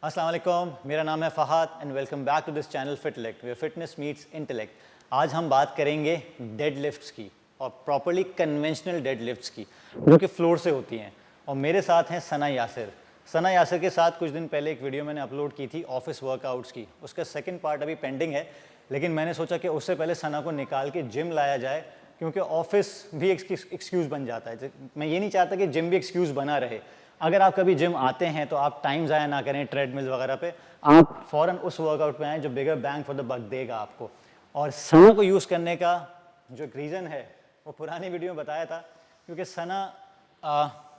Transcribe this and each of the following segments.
अस्सलाम वालेकुम, मेरा नाम है Fahad and welcome back to this channel Fitlect where fitness meets intellect. आज हम बात करेंगे डेड लिफ्ट्स की और प्रॉपर्ली कन्वेंशनल डेड लिफ्ट्स की जो कि फ्लोर से होती हैं। और मेरे साथ हैं सना यासिर। सना यासिर के साथ कुछ दिन पहले एक वीडियो मैंने अपलोड की थी ऑफिस वर्कआउट्स की, उसका सेकंड पार्ट अभी पेंडिंग है, लेकिन मैंने सोचा कि उससे पहले सना को निकाल के जिम लाया जाए क्योंकि ऑफिस भी एक्सक्यूज़ बन जाता है। मैं ये नहीं चाहता कि जिम भी एक्सक्यूज़ बना रहे। अगर आप कभी जिम आते हैं तो आप टाइम ज़ाया ना करें ट्रेडमिल वगैरह पे, आप फ़ौरन उस वर्कआउट पे आएँ जो बिगर बैंग फॉर द बक देगा आपको। और सना को यूज़ करने का जो एक रीज़न है वो पुरानी वीडियो में बताया था, क्योंकि सना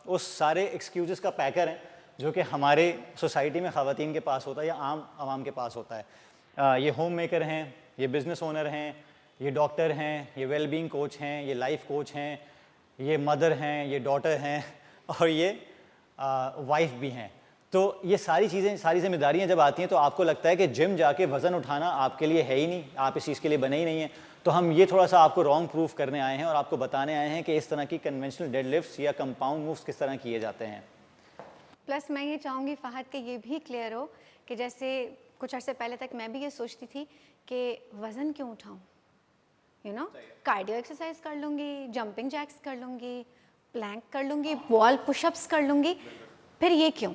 उस सारे एक्सक्यूज़ का पैकर है जो कि हमारे सोसाइटी में ख़वातीन के पास होता है या आम आवाम के पास होता है। ये होम मेकर हैं, ये बिज़नेस ओनर हैं, ये डॉक्टर हैं, ये वेलबींग कोच हैं, ये लाइफ कोच हैं, ये मदर हैं, ये डॉटर हैं और ये वाइफ भी हैं। तो ये सारी चीज़ें, सारी जिम्मेदारियाँ जब आती हैं तो आपको लगता है कि जिम जाके वज़न उठाना आपके लिए है ही नहीं, आप इस चीज़ के लिए बने ही नहीं हैं। तो हम ये थोड़ा सा आपको रॉन्ग प्रूफ करने आए हैं और आपको बताने आए हैं कि इस तरह की कन्वेंशनल डेडलिफ्ट्स या कंपाउंड मूव्स किस तरह किए जाते हैं। प्लस मैं ये चाहूँगी फ़हद कि ये भी क्लियर हो कि जैसे कुछ अर्से पहले तक मैं भी ये सोचती थी कि वज़न क्यों उठाऊँ, कार्डियो एक्सरसाइज कर लूँगी, जंपिंग जैक्स कर लूँगी, प्लैंक कर लूँगी, वॉल पुशअप्स कर लूँगी, फिर ये क्यों?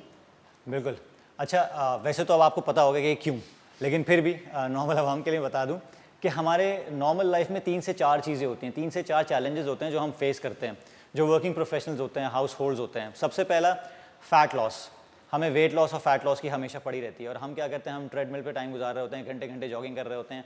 बिल्कुल। अच्छा, वैसे तो अब आपको पता होगा कि ये क्यों, लेकिन फिर भी नॉर्मल आवाम के लिए बता दूं कि हमारे नॉर्मल लाइफ में 3 से 4 चीज़ें होती हैं, 3 से 4 चैलेंजेस होते हैं जो हम फेस करते हैं, जो वर्किंग प्रोफेशनल्स होते हैं, हाउस होल्ड्स होते हैं। सबसे पहला फ़ैट लॉस। हमें वेट लॉस और फैट लॉस की हमेशा पड़ी रहती है और हम क्या करते हैं, हम ट्रेडमिल पे टाइम गुजार रहे होते हैं, घंटे घंटे जॉगिंग कर रहे होते हैं,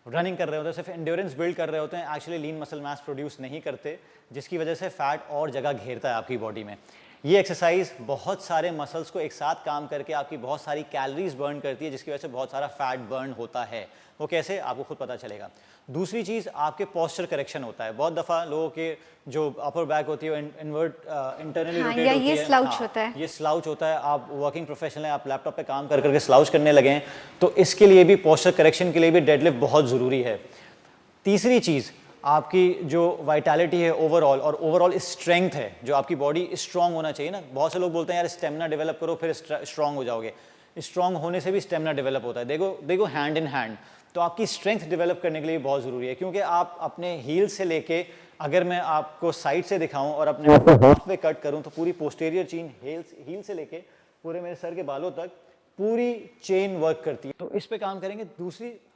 रनिंग कर रहे होते हैं, सिर्फ एंड्योरेंस बिल्ड कर रहे होते हैं, actually lean muscle mass produce नहीं करते, जिसकी वजह से फ़ैट और जगह घेरता है आपकी बॉडी में। ये एक्सरसाइज बहुत सारे मसल्स को एक साथ काम करके आपकी बहुत सारी कैलोरीज बर्न करती है, जिसकी वजह से बहुत सारा फैट बर्न होता है। वो कैसे, आपको खुद पता चलेगा। दूसरी चीज़, आपके पोस्चर करेक्शन होता है। बहुत दफ़ा लोगों के जो अपर बैक होती है इंटरनली रोटेट होती है, स्लाउच होता है, ये स्लाउच होता है। आप वर्किंग प्रोफेशनल हैं, आप लैपटॉप पे काम कर करके स्लाउच करने लगे हैं, तो इसके लिए भी, पोस्चर करेक्शन के लिए भी डेडलिफ्ट बहुत ज़रूरी है। तीसरी चीज़, आपकी जो वाइटैलिटी है ओवरऑल, और ओवरऑल स्ट्रेंथ है, जो आपकी बॉडी स्ट्रांग होना चाहिए ना। बहुत से लोग बोलते हैं यार स्टेमिना डेवलप करो फिर स्ट्रांग हो जाओगे। स्ट्रांग होने से भी स्टेमिना डेवलप होता है। देखो हैंड इन हैंड। तो आपकी स्ट्रेंथ डेवलप करने के लिए बहुत ज़रूरी है, क्योंकि आप अपने हील से लेके, अगर मैं आपको साइड से दिखाऊं और अपने आप को हाफ वे कट करूं, तो पूरी पोस्टीरियर चेन हील से लेके पूरे मेरे सर के बालों तक पूरी चेन वर्क करती है। तो इस पे काम करेंगे।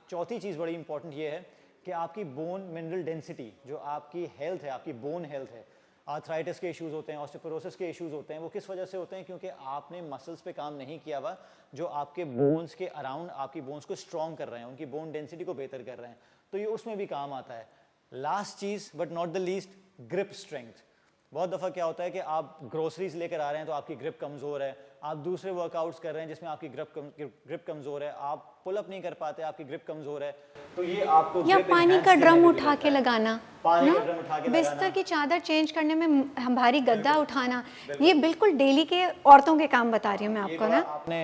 चौथी चीज़ बड़ी इंपॉर्टेंट ये है कि आपकी बोन मिनरल डेंसिटी, जो आपकी हेल्थ है, आपकी बोन हेल्थ है, आर्थराइटिस के इश्यूज़ होते हैं, ऑस्टियोपोरोसिस के इश्यूज़ होते हैं, वो किस वजह से होते हैं? क्योंकि आपने मसल्स पे काम नहीं किया हुआ जो आपके बोन्स के अराउंड आपकी बोन्स को स्ट्रॉन्ग कर रहे हैं, उनकी बोन डेंसिटी को बेहतर कर रहे हैं। तो ये उसमें भी काम आता है। Last cheese but not the least, grip strength. बहुत दफ़ा क्या होता है कि आप ग्रोसरीज लेकर आ रहे हैं तो आपकी ग्रिप कमज़ोर है, आप दूसरे वर्कआउट्स कर रहे हैं जिसमें आपकी ग्रिप कमज़ोर है, आप पुल अप नहीं कर पाते, आपकी ग्रिप कमज़ोर है, तो ये आपको या पानी का ड्रम उठा के लगाना, बिस्तर की की चादर चेंज करने में भारी गद्दा उठाना, ये बिल्कुल डेली के औरतों के काम बता रही हूँ मैं आपको ना। आपने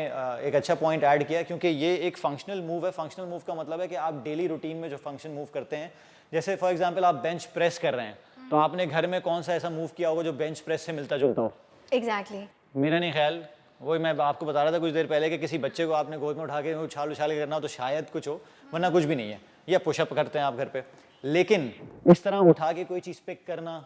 एक अच्छा पॉइंट ऐड किया, क्योंकि ये एक फंक्शनल मूव है। फंक्शनल मूव का मतलब है कि आप डेली रूटीन में जो फंक्शन मूव करते हैं, जैसे फॉर एग्जांपल आप बेंच प्रेस कर रहे हैं, तो आपने घर में कौन सा ऐसा मूव किया होगा जो बेंच प्रेस से मिलता जुलता हो? एग्जैक्टली। मेरा नहीं ख्याल, वही मैं आपको बता रहा था कुछ देर पहले कि किसी बच्चे को आपने गोद में उठा के उछाल उछाल के करना हो तो शायद कुछ हो, वरना कुछ भी नहीं है। या पुशअप करते हैं आप घर पे, लेकिन इस तरह उठा के कोई चीज़ पिक करना,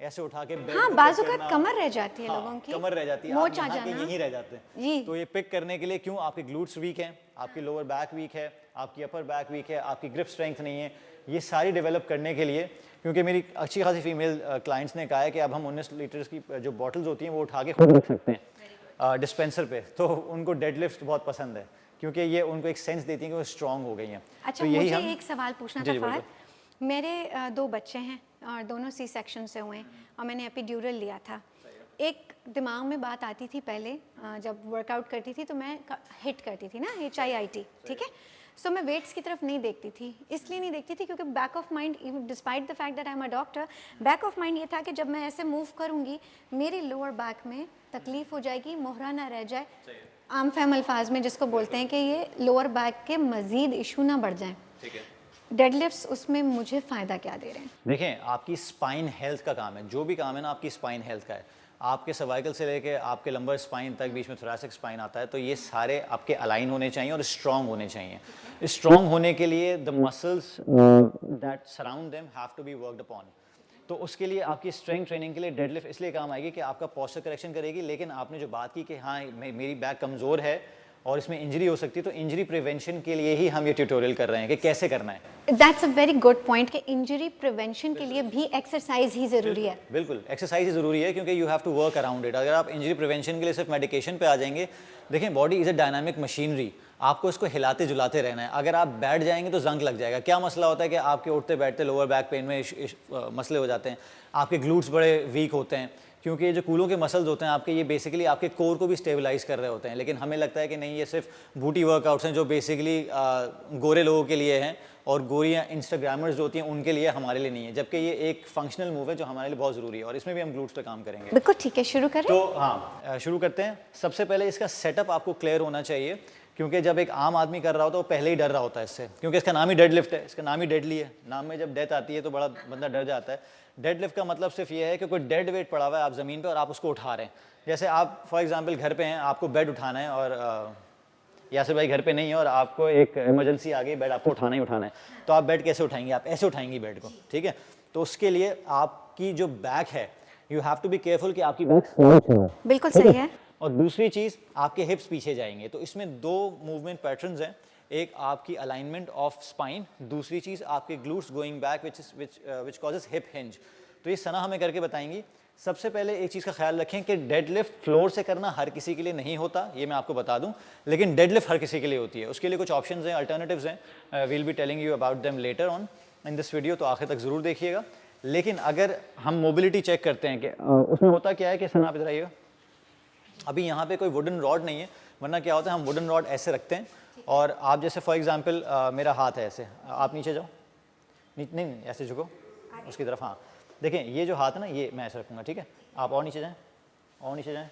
ऐसे उठा के हाँ, बाजू का कमर रह जाती है, लोगों की कमर रह जाती है, मोच आ आप यहाँ के जाना, यहीं रह जाते हैं जी। तो ये पिक करने के लिए क्यों? आपके ग्लूट्स वीक हैं, आपकी लोअर बैक वीक है, आपकी अपर बैक वीक है, आपकी ग्रिप स्ट्रेंथ नहीं है। ये सारी डेवलप करने के लिए, क्योंकि मेरी अच्छी खासी फीमेल क्लाइंट्स ने कहा है कि अब हम 19 लीटर्स की जो बॉटल्स होती हैं वो उठा के खुद रख सकते हैं डिस्पेंसर पे, तो उनको डेडलिफ्ट बहुत पसंद है, क्योंकि ये उनको एक सेंस देती है कि वो स्ट्रांग हो गई हैं। अच्छा, तो मुझे एक सवाल पूछना था फहद। मेरे 2 बच्चे हैं और दोनों सी सेक्शन से हुए हैं और मैंने एपिड्यूरल लिया था। एक दिमाग में बात आती थी पहले, जब वर्कआउट करती थी तो मैं हिट करती थी ना, HIIT, ठीक है। सो मैं वेट्स की तरफ नहीं देखती थी, इसलिए नहीं देखती थी क्योंकि back of mind, despite the fact that I am a doctor, back of mind ये था कि जब मैं ऐसे मूव करूँगी मेरी लोअर बैक में तकलीफ हो जाएगी, मोहरा ना रह जाए, आम फहम अल्फाज में जिसको बोलते हैं कि ये लोअर बैक के मज़ीद इशू ना बढ़ जाएँ। डेडलिफ्ट्स उसमें मुझे फ़ायदा क्या दे रहे हैं? देखें, आपकी स्पाइन हेल्थ का काम है, जो भी काम है ना आपकी स्पाइन हेल्थ का है। आपके सर्वाइकल से लेके आपके लंबर स्पाइन तक, बीच में थोरैसिक स्पाइन आता है, तो ये सारे आपके अलाइन होने चाहिए और स्ट्रांग होने चाहिए। स्ट्रांग होने के लिए the muscles that surround them have to be worked upon. तो उसके लिए आपकी स्ट्रेंथ ट्रेनिंग के लिए डेडलिफ्ट इसलिए काम आएगी कि आपका पोस्चर करेक्शन करेगी। लेकिन आपने जो बात की कि हाँ मेरी बैक कमज़ोर है और इसमें इंजरी हो सकती है, तो इंजरी प्रिवेंशन के लिए ही हम ये ट्यूटोरियल कर रहे हैं कि कैसे करना है। That's a very good point कि इंजरी प्रिवेंशन के लिए भी एक्सरसाइज ही ज़रूरी है। बिल्कुल एक्सरसाइज ही ज़रूरी है, क्योंकि you have to work around it. अगर आप इंजरी प्रिवेंशन के लिए सिर्फ मेडिकेशन पे आ जाएंगे, देखें body is a dynamic machinery, आपको इसको हिलाते जुलाते रहना है। अगर आप बैठ जाएंगे तो जंग लग जाएगा। क्या मसला होता है कि आपके उठते बैठते लोअर बैक पेन में मसले हो जाते हैं, आपके ग्लूट्स बड़े वीक होते हैं, क्योंकि ये जो कूलों के मसल्स होते हैं आपके, ये बेसिकली आपके कोर को भी स्टेबलाइज कर रहे होते हैं। लेकिन हमें लगता है कि नहीं, ये सिर्फ बूटी वर्कआउट्स हैं जो बेसिकली गोरे लोगों के लिए हैं और गोरियाँ इंस्टाग्रामर्स जो होती हैं उनके लिए, हमारे लिए नहीं है। जबकि ये एक फंक्शनल मूव है जो हमारे लिए बहुत ज़रूरी है और इसमें भी हम ग्लूट्स पे काम करेंगे। बिल्कुल ठीक है, शुरू करें। तो हाँ शुरू करते हैं। सबसे पहले इसका सेटअप आपको क्लियर होना चाहिए, क्योंकि जब एक आम आदमी कर रहा होता है वो पहले ही डर रहा होता है इससे, क्योंकि इसका नाम ही डेड लिफ्ट है, इसका नाम ही डेडली है। नाम में जब डेथ आती है तो बड़ा बंदा डर जाता है। डेड लिफ्ट का मतलब सिर्फ ये है कि कोई डेड वेट पड़ा हुआ है आप ज़मीन पे और आप उसको उठा रहे हैं। जैसे आप फॉर एग्जांपल घर पे हैं, आपको बेड उठाना है और यासिर भाई घर पे नहीं है और आपको एक इमरजेंसी आ गई, बेड आपको उठाना ही उठाना है, तो आप बेड कैसे उठाएंगे? आप ऐसे उठाएंगे बेड को, ठीक है। तो उसके लिए आपकी जो बैक है, you have to be careful कि आपकी बैक स्लाउच हो। बिल्कुल सही है। और दूसरी चीज़, आपके हिप्स पीछे जाएंगे। तो इसमें दो मूवमेंट पैटर्न्स हैं, एक आपकी अलाइनमेंट ऑफ स्पाइन, दूसरी चीज़ आपके glutes going back which causes hip hinge. तो ये सना हमें करके बताएंगी। सबसे पहले एक चीज़ का ख्याल रखें कि डेडलिफ्ट फ्लोर से करना हर किसी के लिए नहीं होता, ये मैं आपको बता दूं, लेकिन डेडलिफ्ट हर किसी के लिए होती है। उसके लिए कुछ ऑप्शंस हैं, अल्टरनेटिव्स हैं, we'll be telling you about them later on in this video, तो आखिर तक ज़रूर देखिएगा। लेकिन अगर हम मोबिलिटी चेक करते हैं कि उसमें होता क्या है कि सना आप इधर आइएगा, अभी यहाँ पे कोई वुडन रॉड नहीं है, वरना क्या होता है हम वुडन रॉड ऐसे रखते हैं और आप जैसे फॉर एग्जांपल मेरा हाथ है ऐसे, आप नीचे जाओ, नहीं ऐसे झुको उसकी तरफ, हाँ देखें ये जो हाथ है ना, ये मैं ऐसे रखूँगा, ठीक है। आप और नीचे जाएँ, और नीचे जाएँ,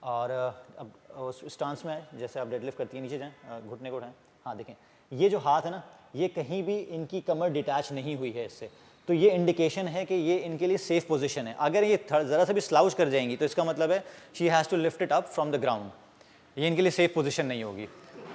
और अब उस स्टांस में आए जैसे आप डेडलिफ्ट करती हैं, नीचे जाएँ, घुटने को उठाएँ। हाँ देखें ये जो हाथ है ना, ये कहीं भी इनकी कमर डिटैच नहीं हुई है इससे, तो ये इंडिकेशन है कि ये इनके लिए सेफ पोजीशन है। अगर ये ज़रा सा भी स्लाउच कर जाएंगी तो इसका मतलब है she has to lift it up from the ground, ये इनके लिए सेफ पोजीशन नहीं होगी।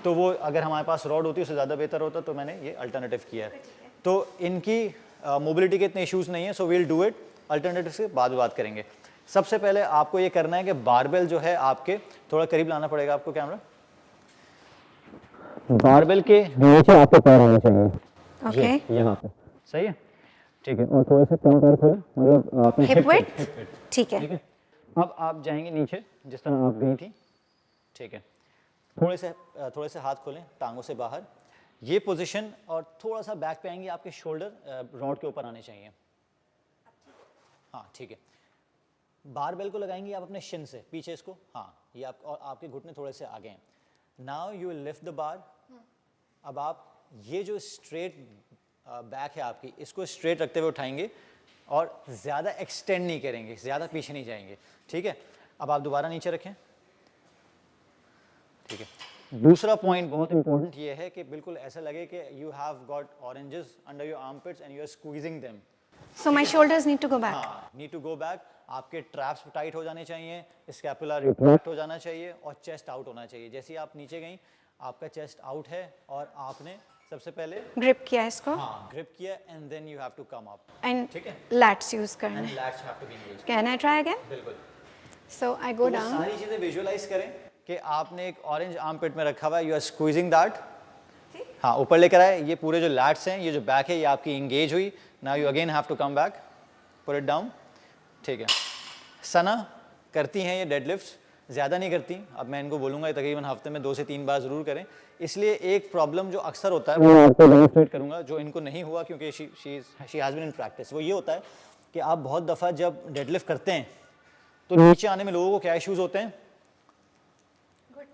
तो वो अगर हमारे पास रॉड होती उससे ज़्यादा बेहतर होता, तो मैंने ये अल्टरनेटिव किया है। तो इनकी मोबिलिटी के इतने इश्यूज़ नहीं है, so we'll do it, alternative से बाद में बात करेंगे। सबसे पहले आपको ये करना है कि बारबेल जो है आपके, थोड़ा करीब लाना पड़ेगा आपको कैमरा, बारबेल के नीचे आपके पैर होने चाहिए, ओके यहाँ पे, सही है, ठीक है। और थोड़े से कम पैर खोले, मतलब आपने हिप विड्थ, ठीक है। अब आप जाएंगे नीचे जिस तरह आप गई थी, ठीक है। थोड़े से हाथ खोलें टांगों से बाहर, ये पोजीशन, और थोड़ा सा बैक पे आएंगे, आपके शोल्डर रॉड के ऊपर आने चाहिए, हाँ ठीक है। बारबेल को लगाएंगे आप अपने शिन से पीछे इसको, हाँ ये आप, और आपके घुटने थोड़े से आगे हैं। Now you will lift the bar. अब आप ये जो स्ट्रेट बैक है आपकी, इसको स्ट्रेट रखते हुए उठाएंगे और ज़्यादा एक्सटेंड नहीं करेंगे, ज़्यादा पीछे नहीं जाएंगे, ठीक है। अब आप दोबारा नीचे रखें, ठीक है। दूसरा पॉइंट बहुत इंपॉर्टेंट ये है कि बिल्कुल ऐसा लगे कि you have got oranges under your armpits and you are squeezing them. So my shoulders need to go back. हाँ, नीड टू गो बैक। आपके ट्रैप्स टाइट हो जाने चाहिए, स्कैपुला रिट्रैक्ट हो जाना चाहिए और चेस्ट आउट होना चाहिए। जैसे ही आप नीचे गई, आपका चेस्ट आउट है और आपने सबसे पहले ग्रिप किया इसको, हाँ ग्रिप किया, and then you have to come up, and ठीक है, लैट्स यूज करना एंड है। Lats have to be engaged. Can I try again? बिल्कुल। सो आई गो तो डाउन। सारी चीजें विजुअलाइज करें कि आपने एक ऑरेंज आर्मपिट में रखा हुआ है, यू आर स्क्वीजिंग दैट, हाँ ऊपर लेकर आए। ये पूरे जो लैट्स हैं, ये जो बैक है, ये आपकी एंगेज हुई। Now you again have to come back, put it down, ठीक है। सना करती हैं ये डेडलिफ्ट्स, ज़्यादा नहीं करती। अब मैं इनको बोलूँगा तकरीबन हफ्ते में 2 से 3 बार ज़रूर करें। इसलिए एक प्रॉब्लम जो अक्सर होता है, वो मैं आपको डेमोन्स्ट्रेट करूँगा, जो इनको नहीं हुआ क्योंकि she has been in practice. वो ये होता है कि आप बहुत दफ़ा जब डेडलिफ्ट करते हैं तो नीचे आने में लोगों को क्या इश्यूज़ होते हैं,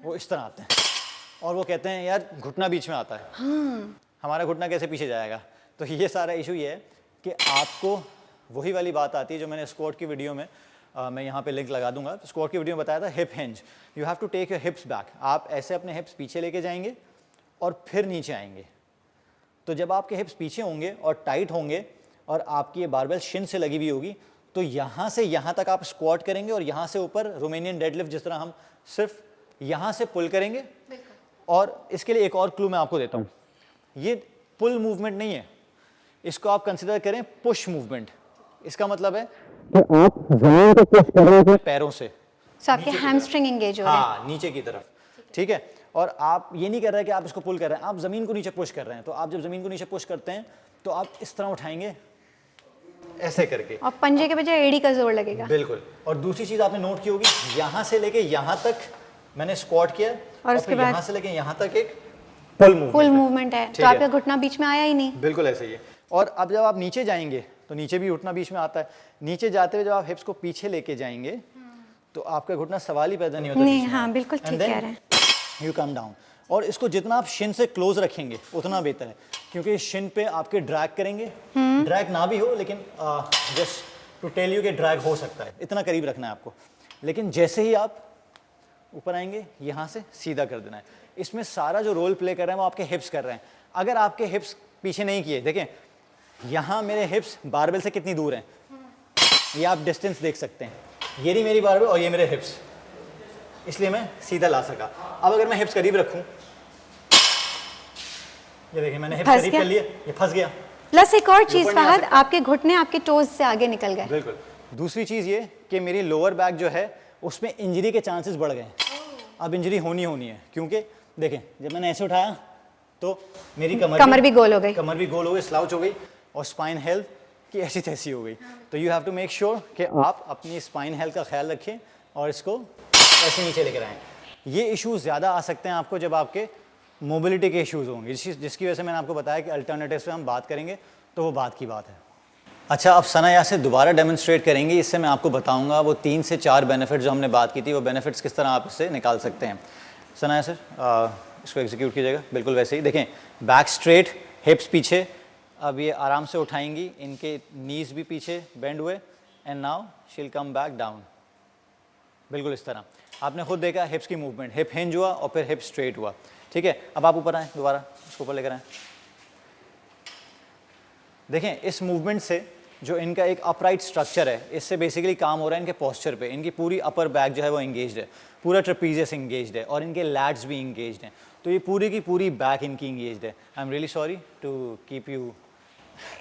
वो इस तरह आते हैं और वो कहते हैं यार घुटना बीच में आता है, हमारा घुटना कैसे पीछे जाएगा। तो ये सारा इशू ये है कि आपको वही वाली बात आती है जो मैंने स्क्वाट की वीडियो में मैं यहाँ पे लिंक लगा दूंगा। स्क्वाट की वीडियो में बताया था, hip hinge. You have to take your hips back. आप ऐसे अपने हिप्स पीछे लेके जाएंगे और फिर नीचे आएंगे। तो जब आपके हिप्स पीछे होंगे और टाइट होंगे और आपकी ये बारबेल शिन से लगी हुई होगी, तो यहाँ से यहाँ तक आप स्क्वाट करेंगे और यहाँ से ऊपर रोमेनियन डेडलिफ्ट जिस तरह हम सिर्फ यहाँ से पुल करेंगे। और इसके लिए एक और क्लू मैं आपको देता हूँ, ये पुल मूवमेंट नहीं है, इसको आप कंसिडर करें पुश मूवमेंट। इसका मतलब है कि आप जमीन को पुश कर रहे हैं पैरों से, सो आपके हैमस्ट्रिंग एंगेज हो रहे हैं। हाँ, नीचे की तरफ, ठीक है। और आप ये नहीं कर रहे कि आप इसको पुल कर रहे हैं, आप जमीन को नीचे पुश कर रहे हैं। तो आप जब जमीन को नीचे पुश करते हैं तो आप इस तरह उठाएंगे ऐसे करके, और पंजे के बजाय एड़ी का जोर लगेगा। बिल्कुल। और दूसरी चीज आपने नोट की होगी, यहाँ से लेके यहाँ तक मैंने स्क्वाट किया और उसके बाद यहाँ से लेके यहाँ तक एक पुल मूवमेंट है, तो आपका घुटना बीच में आया ही नहीं। बिल्कुल ऐसे ही है। और अब जब आप नीचे जाएंगे तो नीचे भी घुटना बीच में आता है। नीचे जाते हुए जब आप हिप्स को पीछे लेके जाएंगे तो आपका घुटना सवाल ही पैदा नहीं होता। नहीं, हाँ बिल्कुल ठीक कह रहे हैं। यू कम डाउन, और इसको जितना आप शिन से क्लोज रखेंगे उतना बेहतर है, क्योंकि शिन पे आपके ड्रैग करेंगे। ड्रैग ना भी हो, लेकिन जस्ट टू टेल यू कि ड्रैग हो सकता है, इतना करीब रखना है आपको। लेकिन जैसे ही आप ऊपर आएंगे यहाँ से सीधा कर देना है। इसमें सारा जो रोल प्ले कर रहे हैं वो आपके हिप्स कर रहे हैं। अगर आपके हिप्स पीछे नहीं किए, देखें यहाँ मेरे हिप्स बारबेल से कितनी दूर हैं, ये आप डिस्टेंस देख सकते हैं। ये रही मेरी बारबेल और ये मेरे हिप्स, इसलिए मैं सीधा ला सका। अब अगर मैं हिप्स करीब रखूं, ये देखिए मैंने हिप्स करीब कर लिए, ये फंस गया। प्लस एक और चीज फहद, आपके घुटने आपके टोज से आगे निकल गए। बिल्कुल। दूसरी चीज ये कि मेरी लोअर बैक जो है उसमें इंजरी के चांसेस बढ़ गए। अब इंजरी होनी है, क्योंकि देखें जब मैंने ऐसे उठाया तो मेरी कमर भी गोल हो गई, स्लाउच हो गई, और स्पाइन हेल्थ की ऐसी तैसी हो गई। तो you have to make sure कि आप अपनी स्पाइन हेल्थ का ख्याल रखें और इसको ऐसे नीचे लेकर आएँ। ये इश्यूज ज़्यादा आ सकते हैं आपको जब आपके मोबिलिटी के इश्यूज होंगे, जिसकी वजह से मैंने आपको बताया कि अल्टरनेटिव्स पे हम बात करेंगे, तो वो बात की बात है। अच्छा, अब सना यहाँ से दोबारा डेमोन्स्ट्रेट करेंगी, इससे मैं आपको बताऊंगा वो 3 से 4 बेनिफिट जो हमने बात की थी, वो बेनिफिट्स किस तरह आप इससे निकाल सकते हैं। सना यहाँ से इसको एग्जीक्यूट कीजिएगा बिल्कुल वैसे ही। देखें बैक स्ट्रेट, हिप्स पीछे, अब ये आराम से उठाएंगी, इनके नीज भी पीछे बेंड हुए, and now she will come back down, बिल्कुल इस तरह। आपने खुद देखा हिप्स की मूवमेंट, हिप हिंज हुआ और फिर हिप स्ट्रेट हुआ, ठीक है। अब आप ऊपर आएँ, दोबारा इसको ऊपर लेकर आएँ। देखें इस मूवमेंट से जो इनका एक अपराइट स्ट्रक्चर है, इससे बेसिकली काम हो रहा है इनके पोस्चर पे। इनकी पूरी अपर बैक जो है वो इंगेज्ड है, पूरा ट्रेपीजियस इंगेज्ड है, और इनके लैट्स भी इंगेज्ड हैं। तो ये पूरी की पूरी बैक इनकी इंगेज्ड है। I am really sorry to keep you,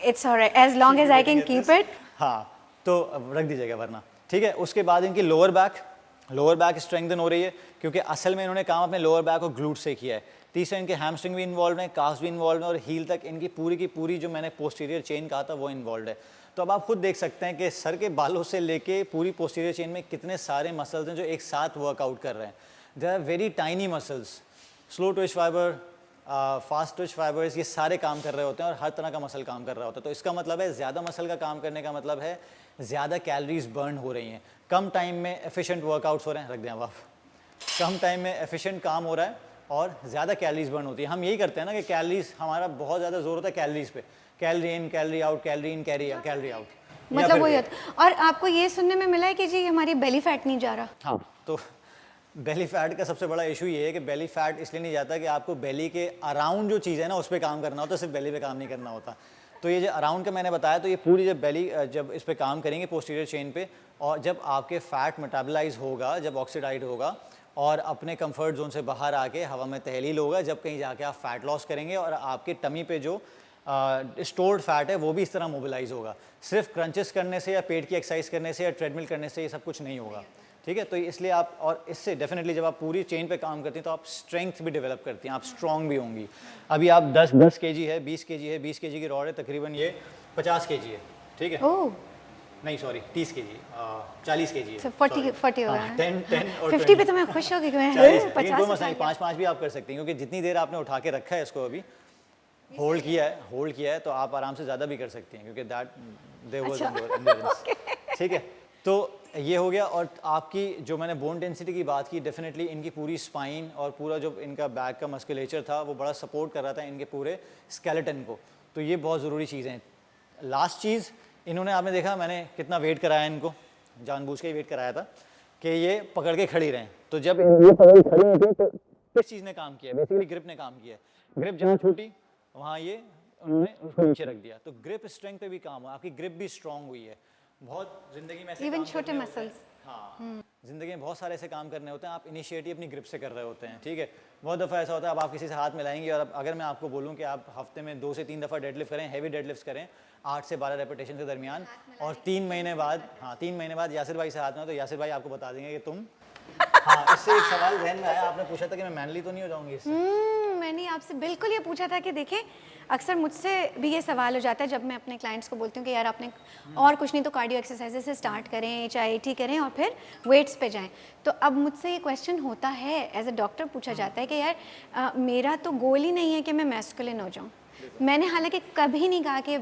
it's alright, as long as I can keep it. हाँ, तो अब रख दीजिएगा वरना, ठीक है। उसके बाद इनकी लोअर बैक स्ट्रेंथन हो रही है, क्योंकि असल में इन्होंने काम अपने लोअर बैक और ग्लूट से किया है। तीसरा, इनके हैमस्ट्रिंग भी इन्वॉल्व है, काफ्स भी इन्वॉल्व है, और हील तक इनकी पूरी की पूरी जो मैंने पोस्टीरियर चेन कहा था वो इन्वॉल्व है। तो अब आप खुद देख सकते हैं कि सर के बालों से लेके पूरी पोस्टीरियर चेन में कितने सारे मसल्स हैं जो एक साथ वर्कआउट कर रहे हैं। There are very tiny muscles, slow twitch fibre, fast twitch fibres, ये सारे काम कर रहे होते हैं और हर तरह का मसल काम कर रहा होता है। तो इसका मतलब है ज़्यादा मसल का काम करने का मतलब है ज़्यादा कैलोरीज बर्न हो रही हैं, कम टाइम में एफिशिएंट वर्कआउट्स हो रहे हैं। रख दें अब आप, कम टाइम में एफिशिएंट काम हो रहा है और ज़्यादा कैलोरीज बर्न होती है। हम यही करते हैं ना कि कैलोरीज, हमारा बहुत ज़्यादा जोर होता है कैलोरीज पे, कैलोरी इन कैलोरी आउट, कैलोरी इन कैलोरी आउट, मतलब वही होता। और आपको ये सुनने में मिला है कि जी हमारी बेली फैट नहीं जा रहा। हाँ, तो बेली फैट का सबसे बड़ा इशू ये है कि बेली फैट इसलिए नहीं जाता कि आपको बेली के अराउंड जो चीज़ है ना उस पर काम करना होता है, सिर्फ बेली पे काम नहीं करना होता। तो ये जो अराउंड का मैंने बताया, तो ये पूरी जब बेली जब इस पर काम करेंगे पोस्टीरियर चेन पे, और जब आपके फैट मेटाबलाइज होगा, जब ऑक्सीडाइड होगा और अपने कंफर्ट जोन से बाहर आके हवा में तहलील होगा, जब कहीं जाके आप फैट लॉस करेंगे और आपके टमी पे जो स्टोर्ड फैट है वो भी इस तरह मोबिलाइज होगा। सिर्फ क्रंचेस करने से या पेट की एक्सरसाइज करने से या ट्रेडमिल करने से ये सब कुछ नहीं होगा, ठीक है। तो इसलिए आप, और इससे डेफिनेटली जब आप पूरी चेन पे काम करती हैं तो आप स्ट्रेंथ भी डेवलप करती हैं, आप स्ट्रॉन्ग भी होंगी। अभी आप 10 केजी है, 20 केजी है, 20 केजी की रॉड है, तकरीबन ये 50 केजी है, ठीक है। ओह नहीं सॉरी 30 केजी, 40 केजी है, 40 हो गया। 10 और 50 पे तो मैं खुश हो गई कि मैं 50, 5 भी आप कर सकती हैं, क्योंकि जितनी देर आपने उठा के रखा है इसको, अभी होल्ड किया है तो आप आराम से ज़्यादा भी कर सकती हैं, क्योंकि दैट देयर वाज एंड्योरेंस, ठीक है। तो ये हो गया। और आपकी जो मैंने बोन डेंसिटी की बात की, डेफिनेटली इनकी पूरी स्पाइन और पूरा जो इनका बैक का मस्कुलेचर था वो बड़ा सपोर्ट कर रहा था इनके पूरे स्केलेटन को। तो ये बहुत ज़रूरी चीज़ें हैं। लास्ट चीज़, इन्होंने, आपने देखा मैंने कितना वेट कराया इनको, जानबूझ के ही वेट कराया था कि ये पकड़ के खड़ी रहें। तो जब ये पकड़ के खड़ी होती है तो किस चीज़ ने काम किया, बेसिकली ग्रिप ने काम किया है। ग्रिप जहाँ छूटी वहाँ ये उन्होंने उसको नीचे रख दिया, तो ग्रिप स्ट्रेंथ पे भी काम हुआ, आपकी ग्रिप भी स्ट्रांग हुई है। बहुत जिंदगी में ऐसे इवन काम छोटे करने होते हैं। मसल्स। हाँ, जिंदगी में बहुत सारे ऐसे काम करने होते हैं, आप इनिशिएटिव अपनी ग्रिप से कर रहे होते हैं, ठीक है। बहुत दफ़ा ऐसा होता है, अब आप किसी से हाथ मिलाएंगे और अब अगर मैं आपको बोलूं कि आप हफ्ते में 2 से 3 दफ़ा डेडलिफ्ट करें, हैवी डेडलिफ्ट करें 8 से 12 रेपिटेशन के दरमियान, और 3 महीने बाद, हाँ 3 महीने बाद यासिर भाई से हाथ में, तो यासिर भाई आपको बता देंगे कि तुम हाँ। इससे एक सवाल ध्यान में आया, आपने पूछा था कि मैं मैनली तो नहीं हो जाऊंगी इससे। मैंने आपसे बिल्कुल ये पूछा था कि देखें, अक्सर मुझसे भी ये सवाल हो जाता है जब मैं अपने क्लाइंट्स को बोलती हूँ कि यार आपने और कुछ नहीं तो कार्डियो एक्सरसाइजेज से स्टार्ट करें, HIIT करें और फिर वेट्स पे जाएं। तो अब मुझसे ये क्वेश्चन होता है, एज अ डॉक्टर पूछा जाता है कि यार मेरा तो गोल ही नहीं है कि मैं मैस्कुलिन हो जाऊँ। मैंने हालांकि कभी नहीं कहा कि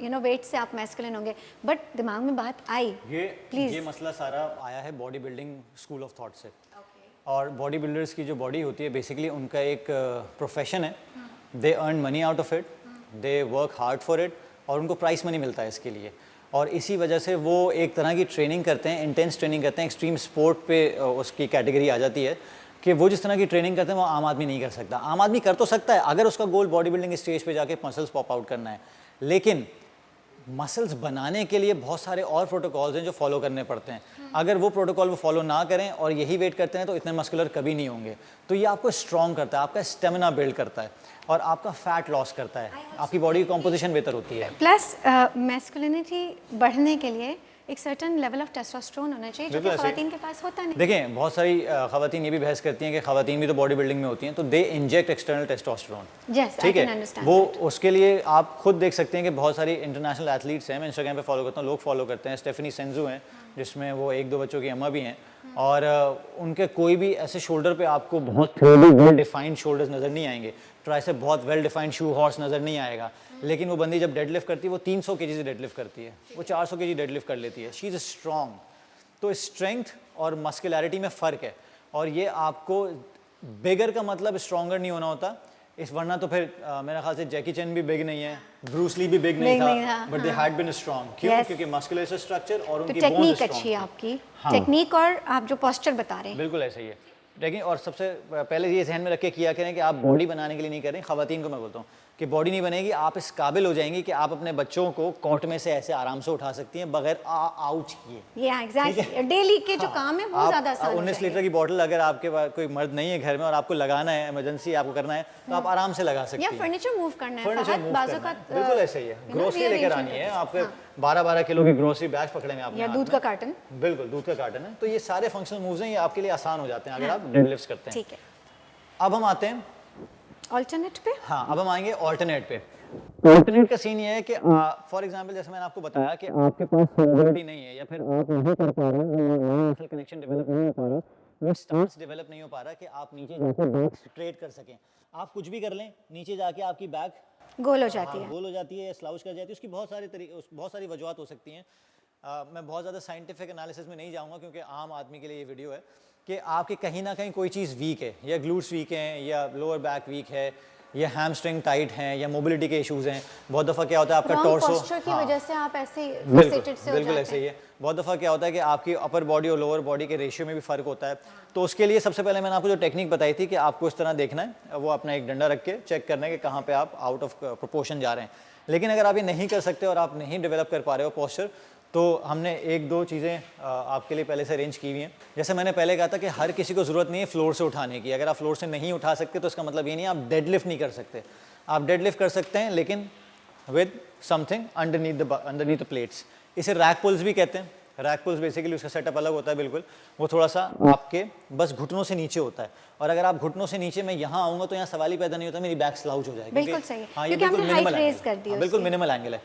वेट से आप मैस्कुलिन होंगे, बट दिमाग में बात आई। ये मसला सारा आया है body building school of thought से। और बॉडी बिल्डर्स की जो बॉडी होती है बेसिकली उनका एक प्रोफेशन है, they earn money out of it, they work hard for it, और उनको प्राइस मनी मिलता है इसके लिए। और इसी वजह से वो एक तरह की ट्रेनिंग करते हैं, इंटेंस ट्रेनिंग करते हैं, एक्सट्रीम स्पोर्ट पे उसकी कैटेगरी आ जाती है कि वो जिस तरह की ट्रेनिंग करते हैं वो आम आदमी नहीं कर सकता। आम आदमी कर तो सकता है अगर उसका गोल बॉडी बिल्डिंग स्टेज पे जाके मसल्स पॉप आउट करना है, लेकिन मसल्स बनाने के लिए बहुत सारे और प्रोटोकॉल्स हैं जो फॉलो करने पड़ते हैं। अगर वो प्रोटोकॉल वो फॉलो ना करें और यही वेट करते हैं तो इतने मस्कुलर कभी नहीं होंगे। तो ये आपको स्ट्रॉन्ग करता है, आपका स्टेमिना बिल्ड करता है और आपका फैट लॉस करता है, आपकी बॉडी की कॉम्पोजिशन बेहतर होती है। प्लस मैस्कुलिनिटी बढ़ने के लिए एक सर्टेन लेवल ऑफ टेस्टोस्टेरोन होना चाहिए जो कि खवातीन के पास होता नहीं। देखें, बहुत सारी खवातीन ये भी बहस करती हैं कि खवातीन भी तो बॉडी बिल्डिंग में होती हैं, तो दे इंजेक्ट एक्सटर्नल टेस्टोस्टेरोन, ठीक है। वो उसके लिए आप खुद देख सकते हैं कि बहुत सारी इंटरनेशनल एथलीट्स हैं, मैं इंस्टाग्राम पे फॉलो करता हूँ, लोग फॉलो करते हैं। स्टेफनी सेंजू हैं जिसमें वो 1-2 बच्चों की अम्मा भी हैं, और उनके कोई भी ऐसे शोल्डर पे आपको बहुत वेल डिफाइंड शोल्डर्स नज़र नहीं आएंगे, ट्राइसेप बहुत वेल डिफाइंड शू हॉर्स नज़र नहीं आएगा, लेकिन वो बंदी जब डेडलिफ्ट करती है वो 300 kg से डेडलिफ्ट करती है, वो 400 kg डेडलिफ्ट कर लेती है। She is strong. तो स्ट्रेंथ और मस्कुलैरिटी में फ़र्क है, और ये आपको बिगर का मतलब स्ट्रॉन्गर नहीं होना होता इस, वरना तो फिर मेरा ख्याल से जैकी चैन भी बिग नहीं है, ब्रूस ली भी बिग नहीं था, but they had been strong. क्यों? क्योंकि मस्कुलर स्ट्रक्चर और उनकी बोन्स टेक्निक अच्छी है आपकी, टेक्निक और आप जो पोस्चर बता रहे हैं बिल्कुल ऐसा ही है। लेकिन और सबसे पहले ये ध्यान में रख के किया करें कि आप बॉडी बनाने के लिए नहीं कर रहे। खवातीन को मैं बोलता हूँ कि बॉडी नहीं बनेगी, आप इस काबिल हो जाएंगी कि आप अपने बच्चों को कोर्ट में से ऐसे आराम से उठा सकती हैं बगैर आउच किए। ये एग्जैक्टली डेली के जो काम है वो ज़्यादा आसान हो 19 लीटर की बोतल अगर आपके पास कोई मर्द नहीं है घर में और आपको लगाना है, इमरजेंसी आपको करना है, तो आप आराम से लगा सकती हैं। या फर्नीचर मूव करना है, फर्नीचर मूव बाजू करना का है, बिल्कुल ऐसे ही है। ग्रोसरी लेकर आनी है, आपके 12-12 किलो की ग्रोसरी बैग पकड़े में आपने, या दूध का कार्टन, बिल्कुल दूध का कार्टन है, तो ये सारे फंक्शनल मूव्स हैं, ये आपके लिए आसान हो जाते हैं अगर आप डेडलिफ्ट्स करते हैं। ठीक है। अब हम आते हैं ऑल्टरनेट पे। हाँ, अब हम आएंगे ऑल्टरनेट पे। ऑल्टरनेट का सीन ये है कि फॉर एग्जांपल जैसे मैंने आपको बताया कि आपके पास मोबिलिटी नहीं है या फिर आप नहीं कर पा रहे हैं, मसल कनेक्शन डेवलप नहीं हो पा रहा, वो स्टांस डेवलप नहीं हो पा रहा कि आप नीचे जाके बैक स्ट्रेट कर सकें। आप कुछ भी कर लें, नीचे जाके आपकी बैक गोल हो जाती है, गोल हो जाती है, स्लाउच कर जाती है। उसकी बहुत सारी वजूहत हो सकती हैं। मैं बहुत ज़्यादा साइंटिफिक एनालिसिस में नहीं जाऊँगा क्योंकि आम आदमी के लिए ये वीडियो है कि आपके कहीं ना कहीं कोई चीज़ वीक है, या ग्लूट्स वीक हैं, या लोअर बैक वीक है, या हैमस्ट्रिंग टाइट हैं, या मोबिलिटी के इश्यूज़ हैं। बहुत दफ़ा क्या होता है आपका टॉर्सो पोस्चर की वजह से आप ऐसे फिक्सेटेड से हो बिल्कुल ऐसे ही है। बहुत दफ़ा क्या होता है कि आपकी अपर बॉडी और लोअर बॉडी के रेशियो में भी फ़र्क होता है। तो उसके लिए सबसे पहले मैंने आपको जो टेक्निक बताई थी कि आपको इस तरह देखना है, वो अपना एक डंडा रख के चेक करना है कि कहाँ पे आप आउट ऑफ प्रोपोर्शन जा रहे हैं। लेकिन अगर आप ये नहीं कर सकते और आप नहीं डेवलप कर पा रहे हो पोस्चर, तो हमने 1-2 चीज़ें आपके लिए पहले से अरेंज की हुई हैं। जैसे मैंने पहले कहा था कि हर किसी को ज़रूरत नहीं है फ्लोर से उठाने की। अगर आप फ्लोर से नहीं उठा सकते तो इसका मतलब ये नहीं आप डेडलिफ्ट नहीं कर सकते। आप डेडलिफ्ट कर सकते हैं लेकिन with something underneath the plates. इसे रैक पुल्स भी कहते हैं। रैक पुल्स बेसिकली उसका सेटअप अलग होता है बिल्कुल, वो थोड़ा सा आपके बस घुटनों से नीचे होता है, और अगर आप घुटनों से नीचे मैं यहाँ आऊँगा तो यहाँ सवाल ही पैदा नहीं होता, मेरी बैक स्लाउच हो जाएगी। बिल्कुल सही है, हाँ, ये क्योंकि बिल्कुल हमने मिनिमल हाइट रेज कर दी, बिल्कुल मिनिमल एंगल है।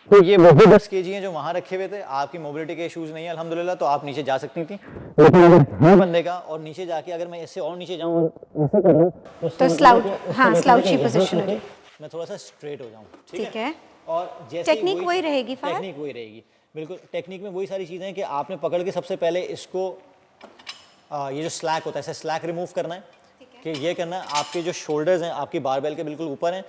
तो ये वही 10 kg हैं जो वहाँ रखे हुए थे। आपकी मोबिलिटी के इश्यूज़ नहीं है अल्हम्दुलिल्लाह, तो आप नीचे जा सकती थी। लेकिन अगर है बंदे का और नीचे जाके अगर मैं इससे और नीचे जाऊँ और ऐसे कर लूँ तो स्लाउच, हाँ स्लाउची पोजीशन होगी, मैं थोड़ा सा स्ट्रेट हो जाऊँ। ठीक है। और जैसे टेक्निक वही रहेगी, टेक्निक वही रहेगी बिल्कुल। टेक्निक में वही सारी चीज़ें हैं कि आपने पकड़ के सबसे पहले इसको ये जो स्लैक होता है इसे स्लैक रिमूव करना है कि ये करना है। आपके जो शोल्डर्स हैं आपकी बारबेल के बिल्कुल ऊपर हैं,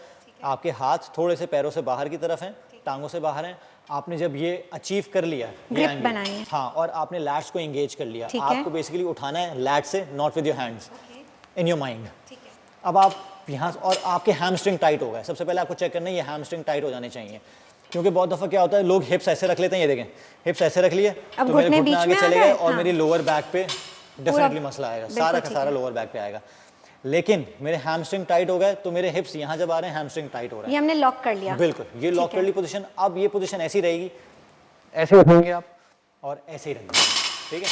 आपके हाथ थोड़े से पैरों से बाहर की तरफ हैं, टांगों से बाहर हैं। आपने जब ये अचीव कर लिया, ये बनाई है, हाँ, और आपने लैट्स को एंगेज कर लिया, आपको बेसिकली उठाना है लैट से, not with your hands, in your mind. अब आप यहाँ और आपके हैमस्ट्रिंग टाइट हो गए। सबसे पहले आपको चेक करना है ये हैमस्ट्रिंग टाइट हो जाने चाहिए। क्योंकि बहुत दफ़ा क्या होता है, लोग हिप्स ऐसे रख लेते हैं, ये देखें हिप्स ऐसे रख लिए अब तो मेरे घुटने घुटने बीच आगे में आ चले गए, गए और हाँ। मेरी लोअर बैक पे डेफिनेटली मसला आएगा, सारा का सारा लोअर बैक पे आएगा। लेकिन मेरे हैमस्ट्रिंग टाइट हो गए तो मेरे हिप्स यहाँ जब आ रहे हैं हैमस्ट्रिंग टाइट हो रहा है। ये हमने लॉक कर लिया। बिल्कुल, ये लॉक ठीक कर है। ली पोजीशन। अब ये पोजीशन ऐसी रहेगी, ऐसे उठाएंगे आप और ऐसे ही रखेंगे, ठीक है।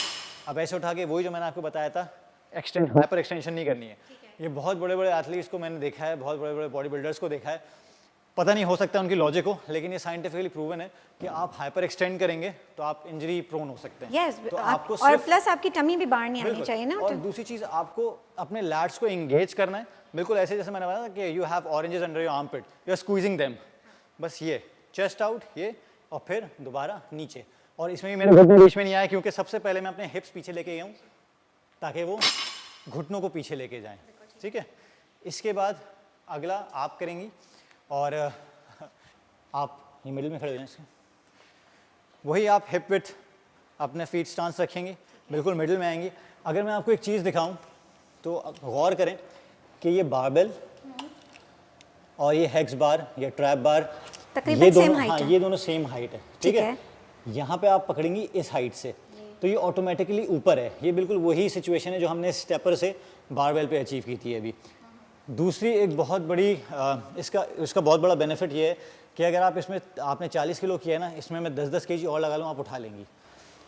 अब ऐसे उठा के वही जो मैंने आपको बताया था, एक्सटेंड हाइपर एक्सटेंशन नहीं करनी है। ये बहुत बड़े बड़े एथलीट्स को मैंने देखा है, बहुत बड़े बड़े बॉडी बिल्डर्स को देखा है, पता नहीं हो सकता उनकी लॉजिक हो, लेकिन ये साइंटिफिकली प्रूवन है कि आप हाइपर एक्सटेंड करेंगे तो आप इंजरी प्रोन हो सकते हैं। यस, तो आपको और प्लस आपकी टमी भी बाहर नहीं आनी बिल्कुल। चाहिए ना। और दूसरी चीज़, आपको अपने लैट्स को इंगेज करना है, बिल्कुल ऐसे जैसे मैंने बताया कि you have oranges under your armpit, you are squeezing them, बस ये चेस्ट आउट, ये और फिर दोबारा नीचे। और इसमें भी मेरे घुटने बीच में नहीं आया क्योंकि सबसे पहले मैं अपने हिप्स पीछे लेके गया हूँ ताकि वो घुटनों को पीछे लेके जाएं, ठीक है। इसके बाद अगला आप करेंगी और आप ये मिडिल में खड़े हो जाएं इसके, वही आप हिप विड्थ अपने फीट स्टांस रखेंगे, बिल्कुल मिडिल में आएंगी। अगर मैं आपको एक चीज़ दिखाऊं तो गौर करें कि ये बारबेल और ये हेक्स बार या ट्रैप बार, तकरीबन ये same दोनों, height हाँ है। ये दोनों सेम हाइट है, ठीक है। यहाँ पे आप पकड़ेंगी इस हाइट से तो ये ऑटोमेटिकली ऊपर है। ये बिल्कुल वही सिचुएशन है जो हमने स्टेपर से बारबेल पे अचीव की थी अभी। दूसरी एक बहुत बड़ी इसका बहुत बड़ा बेनिफिट ये है कि अगर आप इसमें आपने 40 किलो किया है ना, इसमें मैं 10-10 केजी और लगा लूँ, आप उठा लेंगी।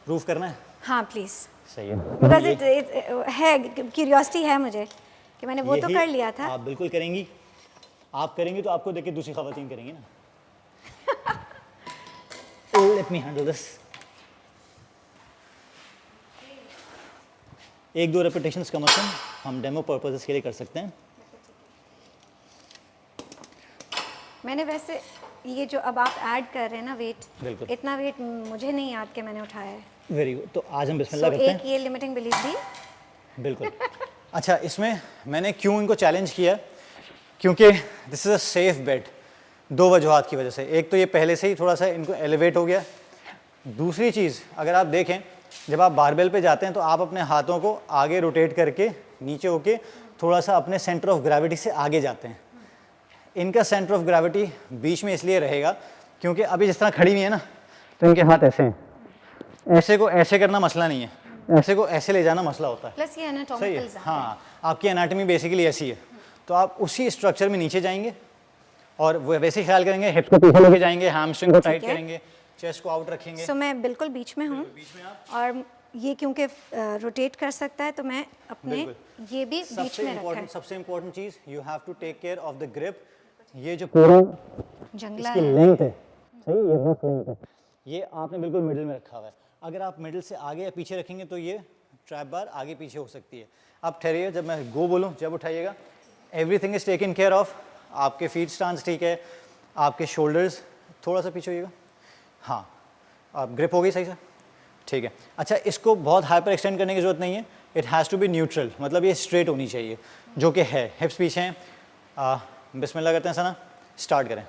प्रूफ करना है? हाँ प्लीज़, सही है। बिकॉज है क्यूरियोसिटी है मुझे कि मैंने वो तो यही कर लिया था। आप बिल्कुल करेंगी। आप करेंगी तो आपको देख के दूसरी खवातीन करेंगी ना। Let me handle this. 1-2 repetitions कम से कम हम डेमो पर्पसेस के लिए कर सकते हैं। मैंने वैसे ये जो अब आप ऐड कर रहे हैं ना वेट, बिल्कुल। इतना वेट मुझे नहीं याद कि मैंने उठाया है। Very good. तो आज हम बिस्मिल्लाह करते हैं। एक ये लिमिटिंग बिलीफ थी। बिल्कुल। अच्छा, इसमें मैंने क्यों इनको चैलेंज किया, क्योंकि this is a safe bet. 2 वजूहात की वजह से। एक तो ये पहले से ही थोड़ा सा इनको एलिवेट हो गया। दूसरी चीज़, अगर आप देखें जब आप बारबेल पे जाते हैं तो आप अपने हाथों को आगे रोटेट करके नीचे होके थोड़ा सा अपने सेंटर ऑफ ग्रेविटी से आगे जाते हैं। इनका सेंटर ऑफ ग्रेविटी बीच में इसलिए रहेगा क्योंकि अभी जिस तरह खड़ी हुई है ना, तो इनके हाथ ऐसे हैं। ऐसे को ऐसे करना मसला नहीं है, ऐसे को ऐसे ले जाना मसला होता है। प्लस ये सही एनाटॉमिकल है। हाँ, आपकी एनाटॉमी बेसिकली ऐसी है, तो आप उसी स्ट्रक्चर में नीचे जाएंगे और वो वैसे ही ख्याल करेंगे, हिप्स को पीछे लेके जाएंगे, हैमस्ट्रिंग को टाइट करेंगे, चेस्ट को आउट रखेंगे। सो मैं बिल्कुल बीच में हूँ और ये क्योंकि रोटेट कर सकता है तो मैं अपने ये भी बीच में रखा है। सबसे इम्पोर्टेंट चीज़, you have to take care of the grip. ये जो पूरा जंगला इसकी है। लेंथ है, सही, ये रफ लेंथ है, ये आपने बिल्कुल मिडिल में रखा हुआ है। अगर आप मिडिल से आगे या पीछे रखेंगे तो ये ट्रैप बार आगे पीछे हो सकती है। आप ठहरिए, जब मैं गो बोलूँ जब उठाइएगा। Everything is taken care of. आपके फीट स्टांस ठीक है, आपके शोल्डर्स थोड़ा सा पीछे होइएगा। हाँ, आप ग्रिप हो गई सही से, ठीक है। अच्छा, इसको बहुत हाइपर एक्सटेंड करने की ज़रूरत नहीं है। It has to be neutral, मतलब ये स्ट्रेट होनी चाहिए, जो कि है। हिप्स पीछे हैं। बिस्मिल्लाह करते हैं सना, स्टार्ट करें।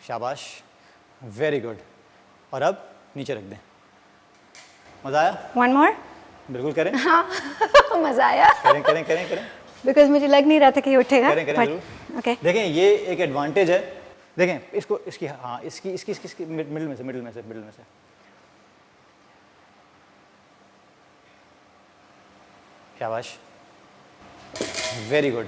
शाबाश, वेरी गुड। और अब नीचे रख दें। मज़ा आया? One more. बिल्कुल करें। हाँ मज़ा आया। करें करें करें करें बिकॉज मुझे लग नहीं रहा था कि ये उठेगा। करें करें जरूर। ओके, देखें, ये एक एडवांटेज है। देखें इसको, इसकी, हाँ, इसकी मिडिल में से। शाबाश, वेरी गुड।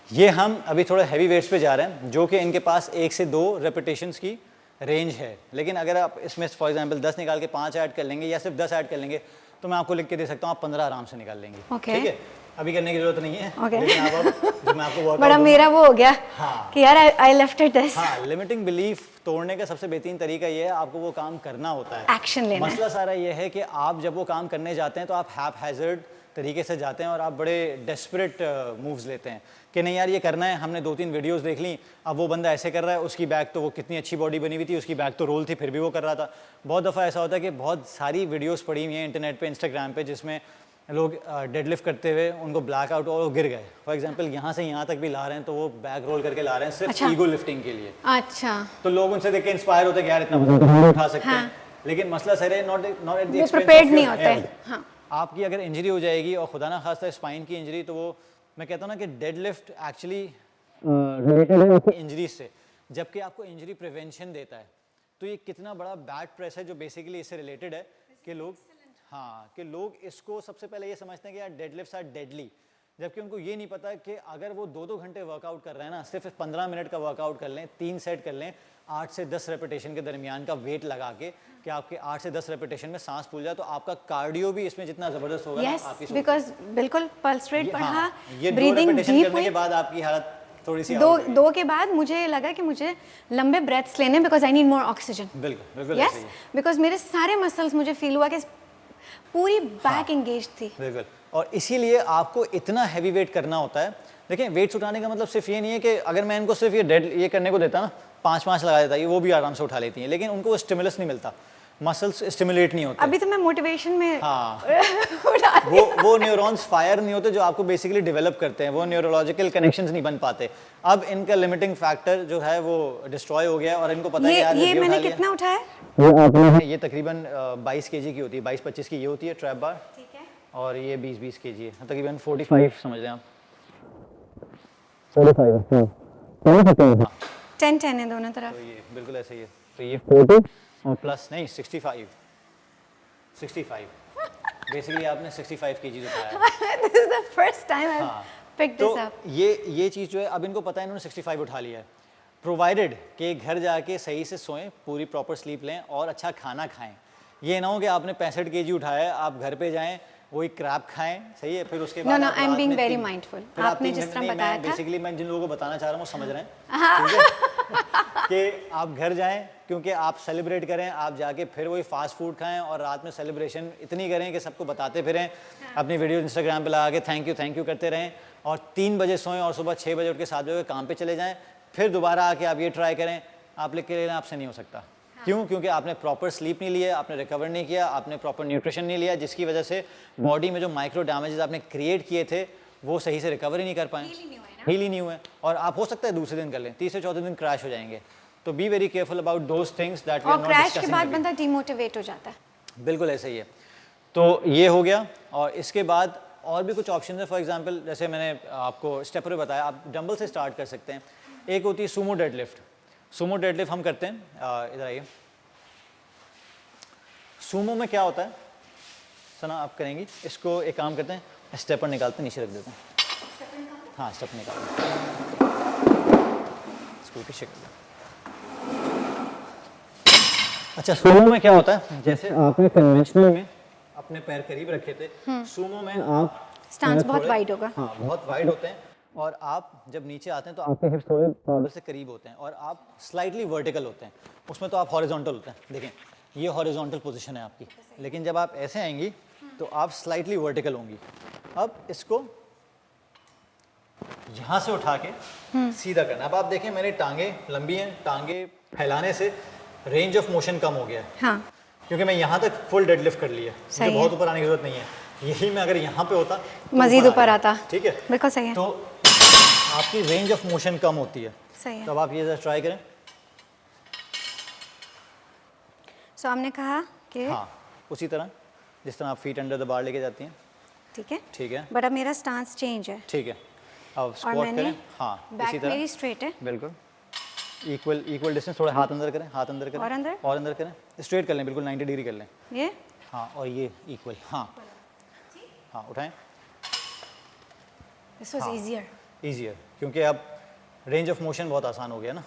ये हम अभी थोड़ा हैवी वेट्स पे जा रहे हैं, जो कि इनके पास 1 से 2 रेपिटेशंस की रेंज है। लेकिन अगर आप इसमें फॉर एग्जांपल 10 निकाल के 5 ऐड कर लेंगे या सिर्फ 10 ऐड कर लेंगे तो मैं आपको लिख के दे सकता हूँ आप 15 आराम से निकाल लेंगे। Okay. ठीक है, अभी करने की जरूरत नहीं है। Okay. लेकिन आप जब मैं आपको workout बड़ा दूंगा- मेरा वो हो गया हाँ। कि यार आई लेफ्ट इट दिस। हाँ, लिमिटिंग बिलीफ तोड़ने का सबसे बेहतरीन तरीका ये है, आपको वो काम करना होता है, एक्शन लेना है। मसला सारा ये है कि आप जब वो काम करने जाते हैं तो आप हैज़र्ड तरीके से जाते हैं और आप बड़े डेस्परेट मूव्स लेते हैं कि नहीं यार ये करना है। हमने 2-3 वीडियोस देख ली, अब वो बंदा ऐसे कर रहा है, उसकी बैक तो वो कितनी अच्छी बॉडी बनी हुई थी, उसकी बैक तो रोल थी, फिर भी वो कर रहा था। बहुत दफ़ा ऐसा होता है कि बहुत सारी वीडियोस पड़ी हुई हैं इंटरनेट पे, इंस्टाग्राम पे, जिसमें लोग डेडलिफ्ट करते हुए उनको ब्लैक आउट और वो गिर गए। फॉर एग्जांपल यहाँ से यहाँ तक भी ला रहे हैं तो वो बैक रोल करके ला रहे हैं सिर्फ अच्छा। ईगो लिफ्टिंग के लिए। अच्छा, तो लोग उनसे देख के इंस्पायर होते हैं कि यार इतना वजन तो हम उठा सकते हैं। लेकिन मसला सर है, नॉट एट द वो एक्सपेंस प्रिपेयर्ड ऑफ नहीं योर होते हेल्थ। हैं। हाँ, आपकी अगर इंजरी हो जाएगी और खुदा ना खास्ता स्पाइन की इंजरी, तो वो मैं कहता हूँ ना कि डेडलिफ्ट एक्चुअली रिलेटेड है इंजरी से। जबकि आपको इंजरी प्रिवेंशन देता है। तो ये कितना बड़ा बैड प्रेस है जो बेसिकली इससे रिलेटेड है कि लोग, हाँ, कि लोग इसको सबसे पहले ये समझते हैं कि यार डेडलिफ्ट्स आर डेडली, जबकि उनको ये नहीं पता कि अगर वो 2-2 घंटे वर्कआउट कर रहे हैं ना, सिर्फ 15 मिनट का वर्कआउट कर लें, 3 सेट कर लें, 8 से 10 रेपिटेशन के दरमियान का वेट लगा के, कि आपके 8 से 10 रेपिटेशन में सांस फूल जाए, तो आपका कार्डियो भी इसमें जितना ज़बरदस्त होगा yes, ना, आपकी बिकॉज बिल्कुल पल्स रेट बढ़ा, हाँ, ये 2 ब्रीदिंग रेपिटेशन डीप करने हुई। के बाद आपकी हालत थोड़ी सी दो के बाद मुझे लगा कि मुझे लंबे ब्रेथ्स लेने, because I need more oxygen. बिल्कुल बिल्कुल ऐसे यस, ही है। बिकॉज मेरे सारे मसल्स, मुझे फील हुआ कि पूरी बैक एंगेज थी। बिल्कुल, और इसीलिए आपको इतना हैवी वेट करना होता है। देखिए, वेट्स उठाने का मतलब सिर्फ ये नहीं है कि अगर मैं इनको सिर्फ ये करने को देता ना, 5-5 लगा देता, ये वो भी आराम से उठा लेती हैं, लेकिन उनको स्टिमुलस नहीं मिलता, मसल्स स्टिमुलेट नहीं होते। अभी तो मैं मोटिवेशन में हाँ उठा रही वो न्यूरॉन्स फायर नहीं होते जो आपको बेसिकली डेवलप करते हैं, वो न्यूरोलॉजिकल कनेक्शंस नहीं बन पाते। अब इनका लिमिटिंग फैक्टर जो है वो डिस्ट्रॉय हो गया है और इनको पता है कि यार ये मैंने कितना उठाया? ये तकरीबन 22 केजी की होती है, 22-25 की ये होती है ट्रैप बार, ठीक है, और ये 20-20 केजी है, तकरीबन 45 समझ लें आप। 45 10-10 है दोनों तरफ। तो ये बिल्कुल ऐसे ही है। तो ये 40 और प्लस नहीं 65 बेसिकली आपने 65 केजी उठाया है। This is the first time I've हाँ, picked तो this up. ये चीज़ जो है, अब इनको पता है इन्होंने 65 उठा लिया है, प्रोवाइडेड कि घर जाके सही से सोएं, पूरी प्रॉपर स्लीप लें और अच्छा खाना खाएं। ये ना हो कि आपने 65 केजी उठाया है, आप घर पे जाएं वही क्रैप खाएं, सही है, फिर उसके बाद No, I am being very mindful. आपने जिस तरह बताया था, बेसिकली मैं जिन लोगों को बताना चाह रहा हूँ वो समझ रहे हैं, ठीक है, कि आप घर जाएं, क्योंकि आप सेलिब्रेट करें, आप जाके फिर वही फास्ट फूड खाएं और रात में सेलिब्रेशन इतनी करें कि सबको बताते फिरें, अपनी वीडियो इंस्टाग्राम पे लगा के थैंक यू करते रहें, और 3 बजे सोएं और सुबह 6 बजे उठ के 7 बजे काम पे चले जाएं, फिर दोबारा आके आप ये ट्राई करें, आप लिख के लेना, आपसे नहीं हो सकता। क्यों? क्योंकि आपने प्रॉपर स्लीप नहीं लिया, आपने रिकवर नहीं किया, आपने प्रॉपर न्यूट्रिशन नहीं लिया, जिसकी वजह से बॉडी में जो माइक्रो डैमेजेस आपने क्रिएट किए थे वो सही से रिकवर ही नहीं कर पाए, हील ही नहीं हुए, और आप हो सकता है दूसरे दिन कर लें, तीसरे चौथे दिन क्रैश हो जाएंगे। तो be very careful about those things that we are और नॉट क्रैश के डिस्कसिंग बाद अभी। बंदा डिमोटिवेट हो जाता है। बिल्कुल ऐसे ही है। तो ये हो गया, और इसके बाद और भी कुछ ऑप्शन है। फॉर एग्जांपल, जैसे मैंने आपको स्टेपर में बताया, आप डंबल से स्टार्ट कर सकते हैं। एक होती है सूमो डेडलिफ्ट। सूमो डेडलिफ्ट हम करते हैं, इधर आइए। सूमो में क्या होता है सना, आप करेंगी इसको, एक काम करते हैं, स्टेपर निकालते हैं, नीचे रख देते हैं। हाँ, स्टेप निकालते हैं, इसको पीछे कर दें। अच्छा, सूमो में क्या होता है, जैसे आपने कन्वेंशनल में अपने पैर करीब रखे थे, सूमो में आप स्टांस बहुत वाइड होगा। हाँ, बहुत वाइड होते हैं, और आप जब नीचे आते हैं तो आपके हिप्स थोड़े पाउडर से करीब होते हैं, और आप स्लाइटली वर्टिकल होते हैं। उसमें तो आप हॉरिजॉन्टल होते हैं, देखें ये हॉरिजॉन्टल पोजीशन है आपकी, लेकिन जब आप ऐसे आएंगी तो आप स्लाइटली वर्टिकल होंगी। अब इसको यहाँ से उठा के सीधा करना। अब आप देखें मेरी टांगे लंबी हैं, टांगे फैलाने से रेंज ऑफ मोशन कम हो गया है, हाँ, क्योंकि मैं यहाँ तक फुल डेडलिफ्ट कर लिया, मुझे बहुत ऊपर आने की जरूरत नहीं है। यही मैं अगर यहाँ पे होता तो मजीद ऊपर आता। ठीक है, बिल्कुल सही है, तो आपकी रेंज ऑफ मोशन कम होती है। सही है। तो अब आप ये जरा ट्राई करें। सो हमने कहा कि हाँ, उसी तरह जिस तरह आप फीट अंडर द बार लेके जाती हैं, ठीक है, ठीक है, बट अब मेरा स्टांस चेंज है, ठीक है। अब और स्क्वाट मैंने करें, हाँ इसी बैक तरह, मेरी स्ट्रेट है, बिल्कुल इक्वल डिस्टेंस, थोड़े हाथ अंदर करें, हाथ अंदर करें, और अंदर करें, स्ट्रेट कर लें, बिल्कुल 90 डिग्री कर लें, ये हाँ, और ये इक्वल, हाँ हाँ, उठाएं। दिस वाज हाँ। इजियर। ईजियर, क्योंकि अब रेंज ऑफ मोशन बहुत आसान हो गया ना,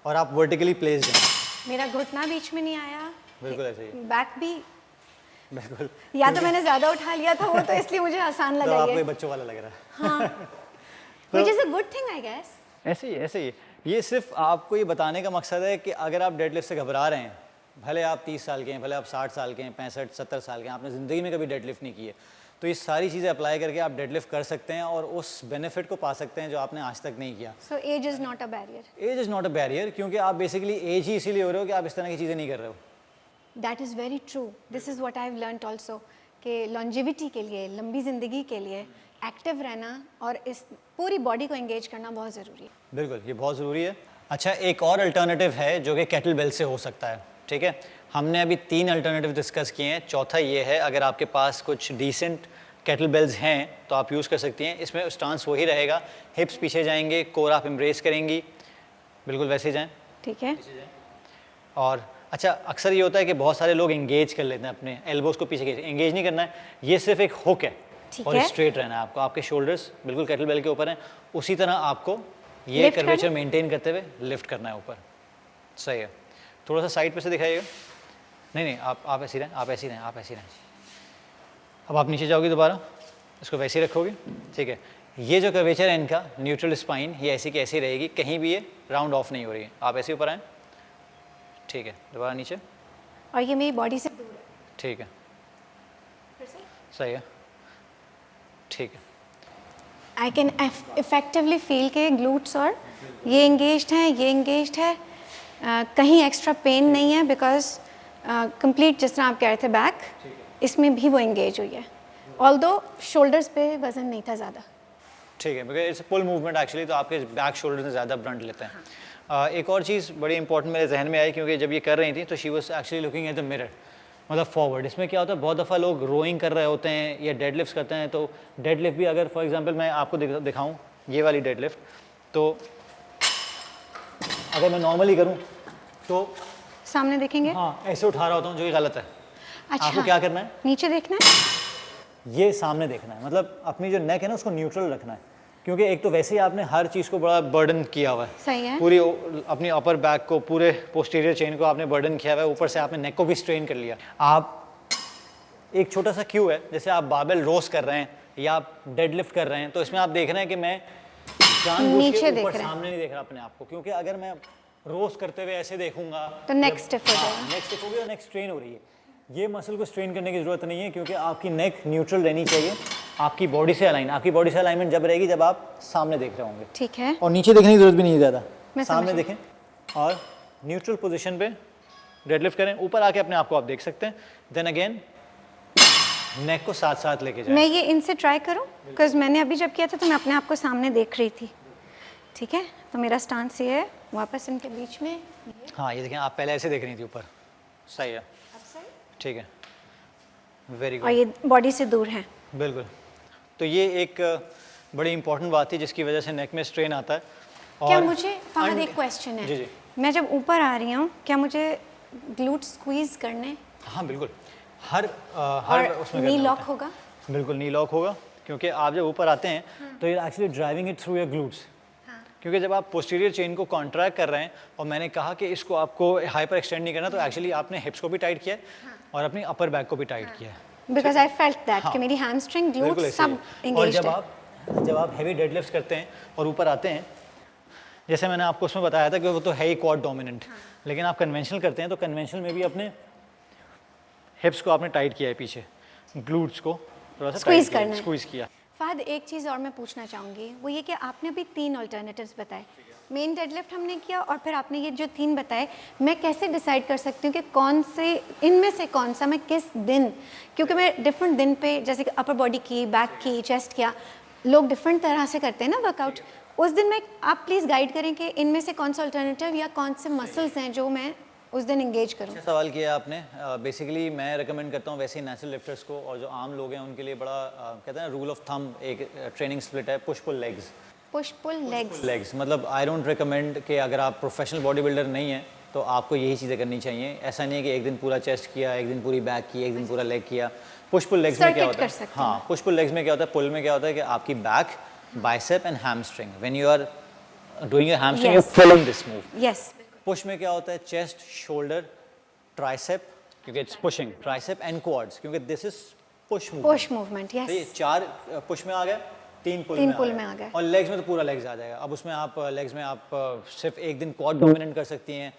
और आप वर्टिकली प्लेस्ड हैं। मेरा घुटना बीच में नहीं आया, बिल्कुल ऐसे ही, बैक भी, बिल्कुल, या तो मैंने ज्यादा उठा लिया था वो, तो इसलिए मुझे आसान तो लगा आपको ये ये, बच्चों वाला लग रहा है। हाँ, which is a good thing I guess। ऐसे ही ये सिर्फ आपको ये बताने का मकसद है कि अगर आप डेडलिफ्ट से घबरा रहे हैं, भले आप 30 साल के हैं, भले आप 60 साल के हैं, 65-70 साल के हैं, आपने ज़िंदगी में कभी डेडलिफ्ट नहीं की है, तो ये सारी चीज़ें अप्लाई करके आप डेडलिफ्ट कर सकते हैं और उस बेनिफिट को पा सकते हैं जो आपने आज तक नहीं किया। So age is not a barrier। Age is not a barrier, क्योंकि आप बेसिकली एज ही इसीलिए हो रहे हो कि आप इस तरह की चीज़ें नहीं कर रहे हो। That is very true। This is what I've learnt also कि longevity के लिए, लंबी ज़िंदगी के लिए एक्टिव रहना और इस पूरी बॉडी को एंगेज करना बहुत ज़रूरी है। बिल्कुल, ये बहुत ज़रूरी है। अच्छा, एक और अल्टरनेटिव है जो कि केटल बेल से हो सकता है, ठीक है। हमने अभी 3 अल्टरनेटिव डिस्कस किए हैं, चौथा ये है, अगर आपके पास कुछ डिसेंट केटल बेल्स हैं तो आप यूज़ कर सकती हैं। इसमें स्टांस वही रहेगा, हिप्स पीछे जाएंगे, कोर आप एम्ब्रेस करेंगी, बिल्कुल वैसे ही जाएं। ठीक है। और अच्छा, अक्सर ये होता है कि बहुत सारे लोग एंगेज कर लेते हैं अपने एल्बोज को पीछे खींच। एंगेज नहीं करना है, ये सिर्फ एक हुक है ठीक और है। स्ट्रेट रहना है आपको। आपके शोल्डर्स बिल्कुल केटल बेल के ऊपर हैं, उसी तरह आपको ये Lift कर्वेचर करना? मेंटेन करते हुए लिफ्ट करना है ऊपर। सही है, थोड़ा सा साइड पे से दिखाइएगा। नहीं, आप ऐसे ही रहें, आप ऐसे ही रहें, आप ऐसे ही रहें। अब आप नीचे जाओगे दोबारा, इसको वैसे ही रखोगे। ठीक है, ये जो कर्वेचर है इनका न्यूट्रल स्पाइन, ये ऐसी की ऐसी रहेगी, कहीं भी ये राउंड ऑफ नहीं हो रही है। आप ऐसे ऊपर आएँ। ठीक है, दोबारा नीचे। और ये मेरी बॉडी से दूर है। ठीक है, फिर से? सही है, ठीक है। आई कैन इफेक्टिवली फील के ग्लूट्स और ये एंगेज्ड हैं, ये एंगेज्ड है। कहीं एक्स्ट्रा पेन नहीं है बिकॉज कंप्लीट जिस तरह आप कह रहे थे बैक, इसमें भी वो एंगेज हुई है। ऑल्दो शोल्डर्स पे वजन नहीं था ज़्यादा। ठीक है, because it's pull movement actually, तो आपके बैक शोल्डर से ज़्यादा ब्रंट लेते हैं। एक और चीज़ बड़ी इंपॉर्टेंट मेरे जहन में आई, क्योंकि जब ये कर रही थी तो she was actually looking at the mirror, मतलब फॉरवर्ड। इसमें क्या होता है, बहुत दफ़ा लोग रोइंग कर रहे होते हैं या डेड लिफ्ट करते हैं, तो डेड लिफ्ट भी अगर फॉर एग्जांपल मैं आपको दिखाऊं ये वाली डेड लिफ्ट, तो अगर मैं नॉर्मली करूं तो सामने देखेंगे? हाँ ऐसे उठा रहा होता हूँ, जो कि गलत है। अच्छा, आपको क्या करना है, नीचे देखना है? ये सामने देखना है, मतलब अपनी जो नेक है ना उसको न्यूट्रल रखना है, क्योंकि एक तो वैसे ही आपने हर चीज़ को बड़ा बर्डन किया हुआ है। सही है। पूरी अपनी अपर बैक को, पूरे पोस्टीरियर चेन को आपने बर्डन किया हुआ है, ऊपर से आपने नेक को भी स्ट्रेन कर लिया। आप एक छोटा सा क्यू है, जैसे आप बारबेल रोज कर रहे हैं या आप डेड लिफ्ट कर रहे हैं, तो इसमें आप देख रहे हैं कि मैं जानबूझ नीचे के देख ऊपर रहे हैं। सामने नहीं देख रहा अपने आप को, क्योंकि अगर मैं रोज करते हुए ऐसे देखूंगा तो नेक स्टिफ हो जाएगा। नेक स्टिफ हो गई और नेक स्ट्रेन हो रही है। ये मसल को स्ट्रेन करने की जरूरत नहीं है, क्योंकि आपकी नेक न्यूट्रल रहनी चाहिए, आपकी बॉडी से अलाइन। आपकी बॉडी से अलाइनमेंट जब रहेगी जब आप सामने देख रहे होंगे। ठीक है। और नीचे देखने की जरूरत भी नहीं है ज़्यादा, मैं सामने समझ देखें और न्यूट्रल पोजीशन पे डेडलिफ्ट करें। ऊपर आके अपने आप को आप देख सकते हैं, देन अगेन नेक को साथ साथ लेके जाएं। मैं ये इनसे ट्राई करूं, बिकॉज मैंने अभी जब किया था तो मैं अपने आप को सामने देख रही थी। ठीक है, तो मेरा स्टांस ये है, वापस इनके बीच में। हाँ ये देखें, आप पहले ऐसे देख रही थी ऊपर, सही है, ठीक है, वेरी और गुड, ये बॉडी से दूर है। बिल्कुल। तो ये एक बड़ी इंपॉर्टेंट बात थी जिसकी वजह से नेक में स्ट्रेन आता है। क्या और मुझे फहद एक क्वेश्चन है? जी जी, मैं जब ऊपर आ रही हूँ, क्या मुझे ग्लूट स्क्वीज करने हाँ बिल्कुल, हर और उसमें नी करना लॉक होता होगा? है। बिल्कुल नी लॉक होगा, क्योंकि आप जब ऊपर आते हैं तो ये actually driving it through your glutes. क्योंकि जब आप पोस्टीरियर चेन को कॉन्ट्रैक्ट कर रहे हैं, और मैंने कहा कि इसको आपको हाइपर एक्सटेंड नहीं करना, तो एक्चुअली आपने हिप्स को भी टाइट किया है और अपनी अपर बैक को भी टाइट किया है। बिकॉज आई फेल्ट दैट हाँ। कि मेरी हैमस्ट्रिंग ग्लूट बिल्कुल ऐसे ही सब है। और एंगेज्ड है। जब आप हैवी डेडलिफ्ट्स करते हैं और ऊपर आते हैं, जैसे मैंने आपको उसमें बताया था कि वो तो है ही क्वाड डोमिनेंट, लेकिन आप कन्वेंशनल करते हैं तो कन्वेंशनल में भी अपने हिप्स को आपने टाइट किया है, पीछे ग्लूट्स को थोड़ा सा Squeeze करना है। स्क्वीज किया। फहद एक चीज़ और मैं पूछना चाहूँगी, वो ये कि आपने अभी 3 अल्टरनेटिव्स बताए। मेन डेडलिफ्ट हमने किया और फिर आपने ये जो 3 बताए, मैं कैसे डिसाइड कर सकती हूँ कि कौन से इनमें से कौन सा मैं किस दिन, क्योंकि मैं डिफरेंट दिन पे, जैसे कि अपर बॉडी की, बैक की, चेस्ट किया, लोग डिफरेंट तरह से करते हैं ना वर्कआउट। उस दिन मैं, आप प्लीज़ गाइड करें कि इनमें से कौन सा अल्टरनेटिव या कौन से मसल्स हैं जो मैं उस दिन इंगेज करूँ। अच्छा सवाल किया आपने। बेसिकली मैं रिकमेंड करता हूँ वैसे ही नेचुरल लिफ्टर्स को, और जो आम लोग हैं उनके लिए बड़ा कहते हैं ना रूल ऑफ थंब, एक ट्रेनिंग स्प्लिट है, push pull legs. Push pull legs. मतलब आई डोंट रिकमेंड कि अगर आप प्रोफेशनल बॉडी बिल्डर नहीं है तो आपको यही चीज़ें करनी चाहिए। ऐसा नहीं है कि एक दिन पूरा चेस्ट किया, एक दिन पूरी बैक की, एक दिन पूरा लेग किया। पुश पुल लेग्स में क्या Circuit होता कर है, सकते हैं। हाँ पुश पुल लेग्स में क्या होता है, पुल में क्या होता है कि आपकी back, bicep and hamstring, when you are doing your hamstring you Yes. Are pulling this move. Yes. Push में क्या होता है, चेस्ट, शोल्डर, ट्राइसेप, क्योंकि it's pushing, tricep and quads, क्योंकि this is push move. Push movement, तो ये yes. 4 push में आ गए, 3 पुल तीन में पुल आ में आ गए, गए। और लेग्स में तो पूरा लेग्स आ जाएगा। अब उसमें आप लेग्स में आप सिर्फ एक दिन क्वाड डोमिनेंट कर सकती हैं,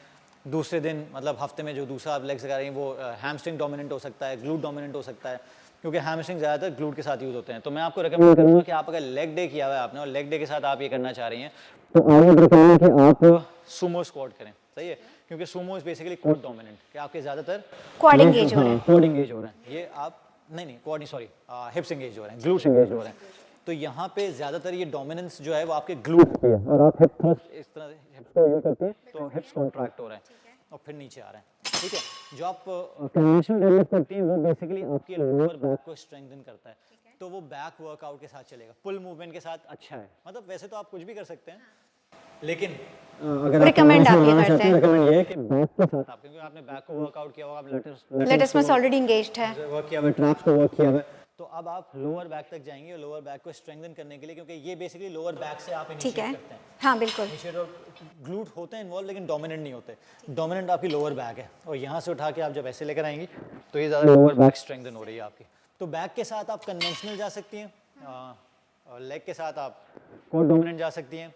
दूसरे दिन मतलब हफ्ते में जो दूसरा आप लेग्स लगा रही हैं वो हैमस्ट्रिंग डोमिनेंट हो सकता है, ग्लूट डोमिनेंट हो सकता है, क्योंकि हैमस्ट्रिंग ज़्यादातर ग्लूट के साथ यूज़ होते हैं। तो मैं आपको रिकमेंड करूँगा कि आप अगर लेग डे किया हुआ है आपने और लेग डे के साथ आप ये करना चाह रही हैं, तो आई वुड रिकमेंड कि आप सुमो स्क्वाट करें, सही है, क्योंकि Sumo is basically quad dominant, कि आपके ज़्यादातर क्वाड एंगेज हो रहा है। क्वाड एंगेज हो रहे हैं। ये आप नहीं क्वाड नहीं, सॉरी, हिप्स एंगेज हो रहे हैं, ग्लूट्स एंगेज हो रहे हैं। तो यहाँ पे ज़्यादातर ये डोमिनेंस जो है वो आपके ग्लूट की है, और आप हिप थ्रस्ट इस तरह से हिप्स को यूज करते हैं तो हिप्स कॉन्ट्रैक्ट हो रहे हैं और फिर नीचे आ रहे हैं। ठीक है, जो आप कन्वेंशनल डेडलिफ्ट करती हैं वो बेसिकली आपके लोअर बैक को स्ट्रेंथन करता है, तो वो बैक वर्कआउट के साथ चलेगा, पुल मूवमेंट के साथ अच्छा है। मतलब वैसे तो आप कुछ भी कर सकते हैं, लेकिन अगर Recommend आप ये करते हैं। रिकमेंड ये है कि बैक के साथ आप, क्योंकि आपने बैक को वर्कआउट किया होगा, आप लेटेस्ट में ऑलरेडी एंगेज्ड है। वर्क किया हुआ है, ट्रैप्स को वर्क किया हुआ है, तो अब आप लोअर बैक तक जाएंगे और लोअर बैक को स्ट्रेंथन करने के लिए, क्योंकि ये बेसिकली लोअर बैक से आप ठीक इनिशिएट है, करते हैं। हाँ बिल्कुल। इनिशिएट और ग्लूट होते हैं इन्वॉल्व, लेकिन डोमिनेंट नहीं होते। डोमिनेंट आपकी लोअर बैक है, और यहाँ से उठा के आप जब ऐसे लेकर आएंगी तो ये ज़्यादा लोअर बैक स्ट्रेंथन हो रही है आपकी। तो बैक के साथ आप कन्वेंशनल जा सकती हैं, और लेग के साथ आप कोर डोमिनेंट जा सकती हैं,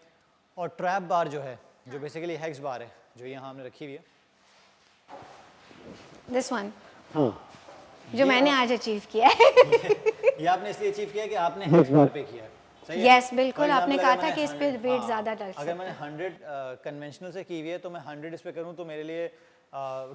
और ट्रैप बार जो है, जो बेसिकली हेक्स बार है, जो यहाँ हमने रखी हुई है, दिस वन हाँ, जो मैंने आज अचीव किया है। ये आपने इसलिए अचीव किया कि आपने हेक्स बार पे किया है। सही है? Yes, बिल्कुल, For आपने example, कहा अगर था मैंने कि इस पे 100 weight हाँ, ज़्यादा डाल अगर मैंने 100 कन्वेंशनल से की हुई है, तो मैं 100 इस पे करूँ तो मेरे लिए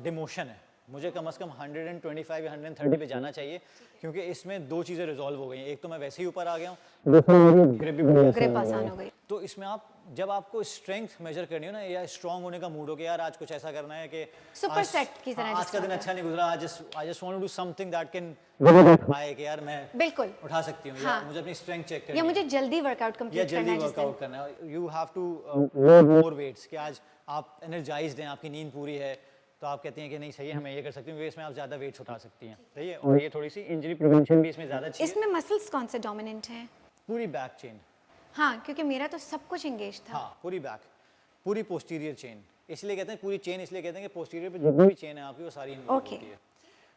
डिमोशन है। मुझे कम से कम 125 या 130 पे जाना चाहिए, क्योंकि इसमें दो चीज़ें रिजॉल्व हो गई हैं। एक तो मैं वैसे ही ऊपर आ गया हूँ, दूसरा मेरी ग्रिप भी बढ़िया से ग्रिप हो गई आसान है। हो गई। तो इसमें आप जब आपको स्ट्रेंथ मेजर करनी हो ना, या स्ट्रांग होने का मूड हो कि यार आज कुछ ऐसा करना है कि सुपर आज- सेट की तरह हाँ, आज जिसका का दिन होता अच्छा नहीं गुजरा, I just want to do something that can आए कि यार मैं बिल्कुल, उठा सकती हूँ, हाँ। या मुझे अपनी स्ट्रेंथ चेक करनी या है, मुझे जल्दी वर्कआउट या कंप्लीट करना जल्दी है जिस दिन। वर्कआउट करना है। You have to load more weights, कि आज आप एनर्जाइज्ड हैं, आपकी नींद पूरी है, तो आप कहती हैं कि नहीं सही है, मैं ये कर सकती हूँ, इसमें आप ज़्यादा वेट्स उठा सकती हैं। सही है, और ये थोड़ी सी इंजरी प्रिवेंशन भी इसमें ज़्यादा अच्छी है। इसमें मसल्स कौन से डोमिनेंट हैं? पूरी बैक चेन, हाँ, क्योंकि मेरा तो सब कुछ एंगेज था। हाँ पूरी बैक, पूरी पोस्टीरियर चेन, इसलिए कहते हैं पूरी चेन, इसलिए कहते हैं कि पोस्टीरियर पे जितनी भी चेन है आपकी वो सारी इन्वॉल्व Okay. होती है।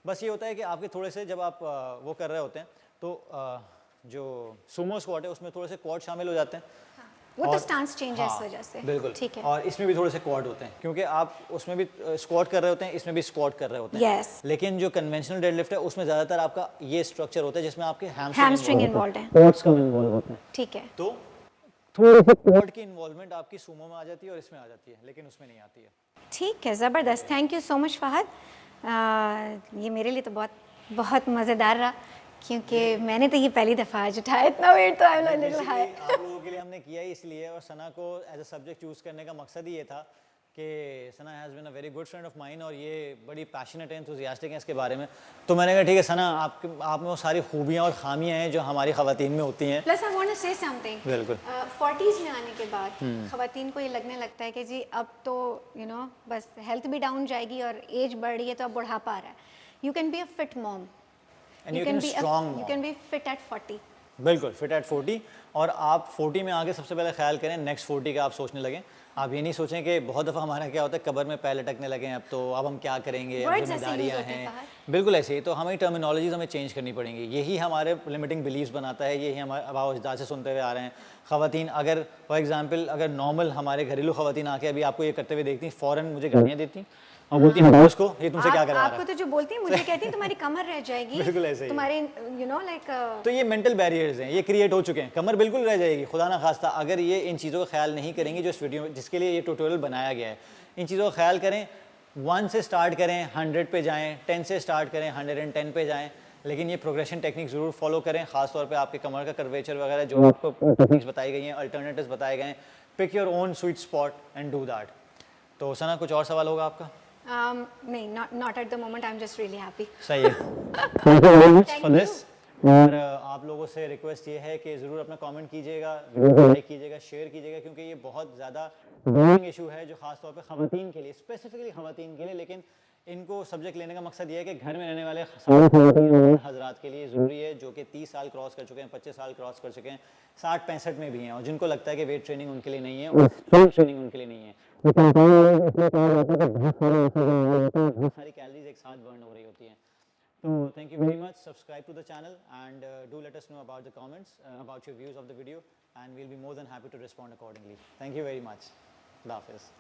बस ये होता है कि आपके थोड़े से जब आप वो कर रहे होते हैं, तो जो सुमो स्क्वाट है उसमें थोड़े से क्वाड शामिल हो जाते हैं। वो तो और- स्टांस चेंज है इस हाँ, वजह से। बिल्कुल, ठीक है। और इसमें भी थोड़े से क्वाड होते हैं, क्योंकि आप उसमें भी स्क्वाट कर रहे होते हैं, इसमें भी स्क्वाट कर रहे होते हैं। Yes. लेकिन जो कन्वेंशनल डेडलिफ्ट है उसमें ज़्यादातर आपका ये स्ट्रक्चर होता है, जिसमें आपके हैमस्ट्रिंग इन्वॉल्व है। क्वाड्स कम इन्वॉल्व होते हैं। ठीक है। तो थोड़े से क्वाड की इन्वॉल्वमेंट आपकी सुमो में आ जाती है और इसमें आ जाती है, लेकिन उसमें नहीं आती है। ठीक है, ज़बरदस्त। Thank you so much Fahad. ये मेरे लिए तो बहुत बहुत मज़ेदार रहा, क्योंकि मैंने तो ये पहली दफ़ा आज उठाया इतना वेट, तो I am little Basically, high. आप लोगों के लिए हमने किया ही इसलिए, और सना को एज अ सब्जेक्ट चूज करने का मकसद ही ये था कि Sana has been a very good friend of mine, और ये बड़ी पैशनेट है, एंथुसियास्टिक है इसके बारे में। तो मैंने कहा ठीक है सना, आप में वो सारी खूबियाँ और खामियाँ हैं जो हमारी ख़वातीन में होती हैं। Plus I want to say something. बिल्कुल। 40s में आने के बाद खवातीन को ये लगने लगता है कि जी अब तो बस हेल्थ भी डाउन जाएगी और एज बढ़ रही है, तो अब बुढ़ापा आ रहा है। You can be a fit mom, and you can strong, you can be fit at 40। बिल्कुल फिट एट 40, और आप 40 में आके सबसे पहले ख्याल करें नेक्स्ट 40 का आप सोचने लगें। आप ये नहीं सोचें कि बहुत दफ़ा हमारा क्या होता है, कब्र में पैर लटकने लगे हैं, अब हम क्या करेंगे, अब Words ऐसे जिम्मेदारियाँ use होते हैं हैं। बिल्कुल ऐसे ही, तो हमारी टर्मिनोलॉजीज हमें चेंज करनी पड़ेंगी। यही हमारे लिमिटिंग बिलीव्स बनाता है, यही हमारे अबाव अजदाद से सुनते हुए आ रहे हैं। ख़वातीन अगर फॉर एग्जांपल अगर नॉर्मल हमारे घरेलू ख़वातीन आके अभी आपको ये करते हुए देखती, फ़ौरन मुझे गालियाँ देती और बोलती हटाओ इसको, ये तुमसे क्या करवा रहा आपको है। तो जो बोलती है, मुझे कहती है तुम्हारी कमर रह जाएगी। बिल्कुल ऐसे ही। तुम्हारे लाइक तो ये मेंटल बैरियर्स हैं, ये क्रिएट हो चुके हैं। कमर बिल्कुल रह जाएगी, खुदा ना खास्ता अगर ये इन चीज़ों का ख्याल नहीं करेंगे, जो इस वीडियो जिसके लिए ये ट्यूटोरियल बनाया गया है, इन चीज़ों का ख्याल करें। 1 से स्टार्ट करें, 100 पे जाएं, 10 से स्टार्ट करें, 110 पे जाएं, लेकिन ये प्रोग्रेशन टेक्निक ज़रूर फॉलो करें, खासतौर पे आपके कमर का कर्वेचर वगैरह जो आपको टेक्निक्स बताई गई हैं, अल्टरनेटिव्स बताए गए हैं। Pick your own sweet spot and do that. तो सना, कुछ और सवाल होगा आपका? नहीं, not at the moment, I am just really happy. सही है, thank you very much for this. और आप लोगों से रिक्वेस्ट ये है कि ज़रूर अपना कमेंट कीजिएगा, ज़रूर लाइक कीजिएगा, शेयर कीजिएगा, क्योंकि ये बहुत ज़्यादा बर्निंग इशू है जो ख़ास तौर पे ख़वातीन के लिए, स्पेसिफिकली ख़वातीन के लिए। लेकिन इनको सब्जेक्ट लेने का मकसद ये है कि घर में रहने वाले सारे ख़वातीन और हज़रात के लिए ज़रूरी है, जो कि 30 साल क्रॉस कर चुके हैं, 25 साल क्रॉस कर चुके हैं, 60-65 में भी हैं, और जिनको लगता है कि वेट ट्रेनिंग उनके लिए नहीं है और स्ट्रेंथ ट्रेनिंग उनके लिए नहीं है। वो कंपाउंड इसलिए कहा जाता है कि बहुत सारे ऐसे होते हैं, बहुत सारी कैलोरीज एक साथ बर्न हो रही होती हैं। So thank you very much. Subscribe to the channel and do let us know about the comments, about your views of the video, and we'll be more than happy to respond accordingly. Thank you very much. Khuda Hafiz.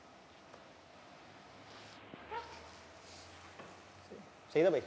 सही था भाई?